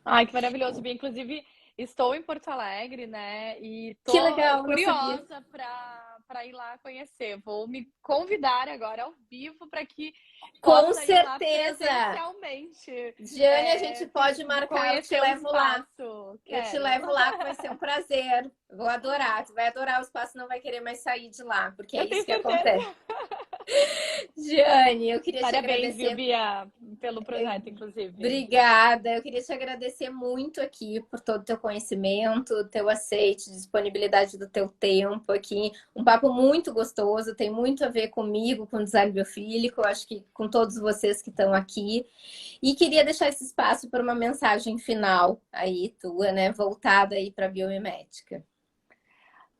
[SPEAKER 2] Ai, que maravilhoso, Bia. Inclusive, estou em Porto Alegre, né? E tô curiosa para ir lá conhecer. Vou me convidar agora ao vivo para que
[SPEAKER 1] com
[SPEAKER 2] certeza
[SPEAKER 1] ir lá
[SPEAKER 2] presencialmente.
[SPEAKER 1] Giane, a gente pode marcar, eu te levo lá. Eu te levo lá, que vai ser um prazer. Vou adorar. Tu vai adorar o espaço, não vai querer mais sair de lá, porque é isso que acontece. Giane, eu queria te
[SPEAKER 2] Parabéns, viu,
[SPEAKER 1] agradecer.
[SPEAKER 2] Bia, pelo projeto, inclusive.
[SPEAKER 1] Obrigada. Eu queria te agradecer muito aqui por todo o teu conhecimento, teu aceite, disponibilidade do teu tempo aqui. Um papo muito gostoso, tem muito a ver comigo, com design biofílico, acho que com todos vocês que estão aqui. E queria deixar esse espaço para uma mensagem final aí tua, né, voltada aí para a biomimética.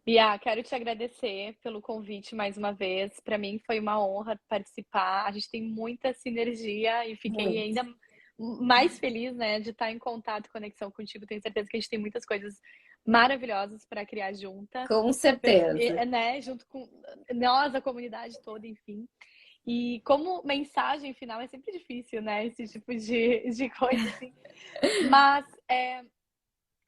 [SPEAKER 2] Bia, quero te agradecer pelo convite mais uma vez. Para mim foi uma honra participar. A gente tem muita sinergia e fiquei
[SPEAKER 1] Muito.
[SPEAKER 2] ainda mais feliz, né, de estar em contato, conexão contigo. Tenho certeza que a gente tem muitas coisas maravilhosas para criar juntas,
[SPEAKER 1] Com certeza.
[SPEAKER 2] né, junto com nós, a comunidade toda, enfim. E como mensagem final é sempre difícil, né, esse tipo de coisa assim. Mas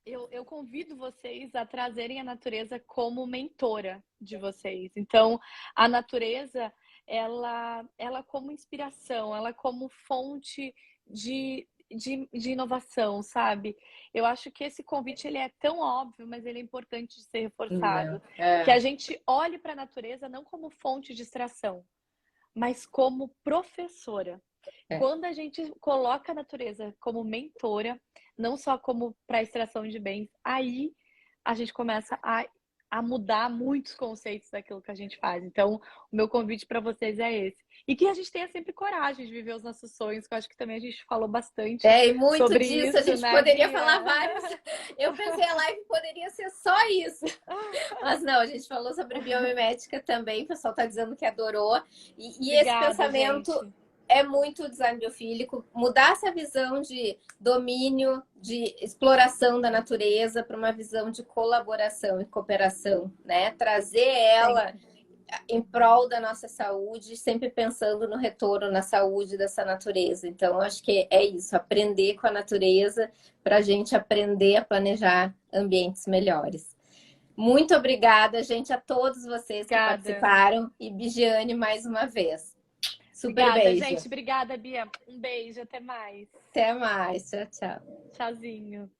[SPEAKER 2] eu convido vocês a trazerem a natureza como mentora de vocês. Então, a natureza, ela como inspiração, ela como fonte de inovação, sabe? Eu acho que esse convite ele é tão óbvio, mas ele é importante de ser
[SPEAKER 1] Não.
[SPEAKER 2] reforçado. Que
[SPEAKER 1] É,
[SPEAKER 2] a gente olhe para a natureza não como fonte de extração, mas como professora.
[SPEAKER 1] é.
[SPEAKER 2] Quando a gente coloca a natureza como mentora, não só como para extração de bens, aí a gente começa a mudar muitos conceitos daquilo que a gente faz. Então, o meu convite para vocês é esse. E que a gente tenha sempre coragem de viver os nossos sonhos, que eu acho que também a gente falou bastante
[SPEAKER 1] E muito
[SPEAKER 2] sobre
[SPEAKER 1] disso a
[SPEAKER 2] isso,
[SPEAKER 1] gente
[SPEAKER 2] né,
[SPEAKER 1] poderia
[SPEAKER 2] Bia?
[SPEAKER 1] falar vários. Eu pensei a live poderia ser só isso. Mas não, a gente falou sobre biomimética também, o pessoal está dizendo que adorou. E esse
[SPEAKER 2] Obrigada,
[SPEAKER 1] pensamento
[SPEAKER 2] gente.
[SPEAKER 1] é muito design biofílico, mudar essa visão de domínio, de exploração da natureza para uma visão de colaboração e cooperação, né? Trazer ela
[SPEAKER 2] Sempre.
[SPEAKER 1] em prol da nossa saúde, sempre pensando no retorno na saúde dessa natureza. Então, acho que é isso, aprender com a natureza para a gente aprender a planejar ambientes melhores. Muito obrigada, gente, a todos vocês que
[SPEAKER 2] Obrigada.
[SPEAKER 1] participaram e Bigiane mais uma vez. Super
[SPEAKER 2] Obrigada,
[SPEAKER 1] beijo.
[SPEAKER 2] gente. Obrigada, Bia. Um beijo. Até mais.
[SPEAKER 1] Até mais. Tchau, tchau.
[SPEAKER 2] Tchauzinho.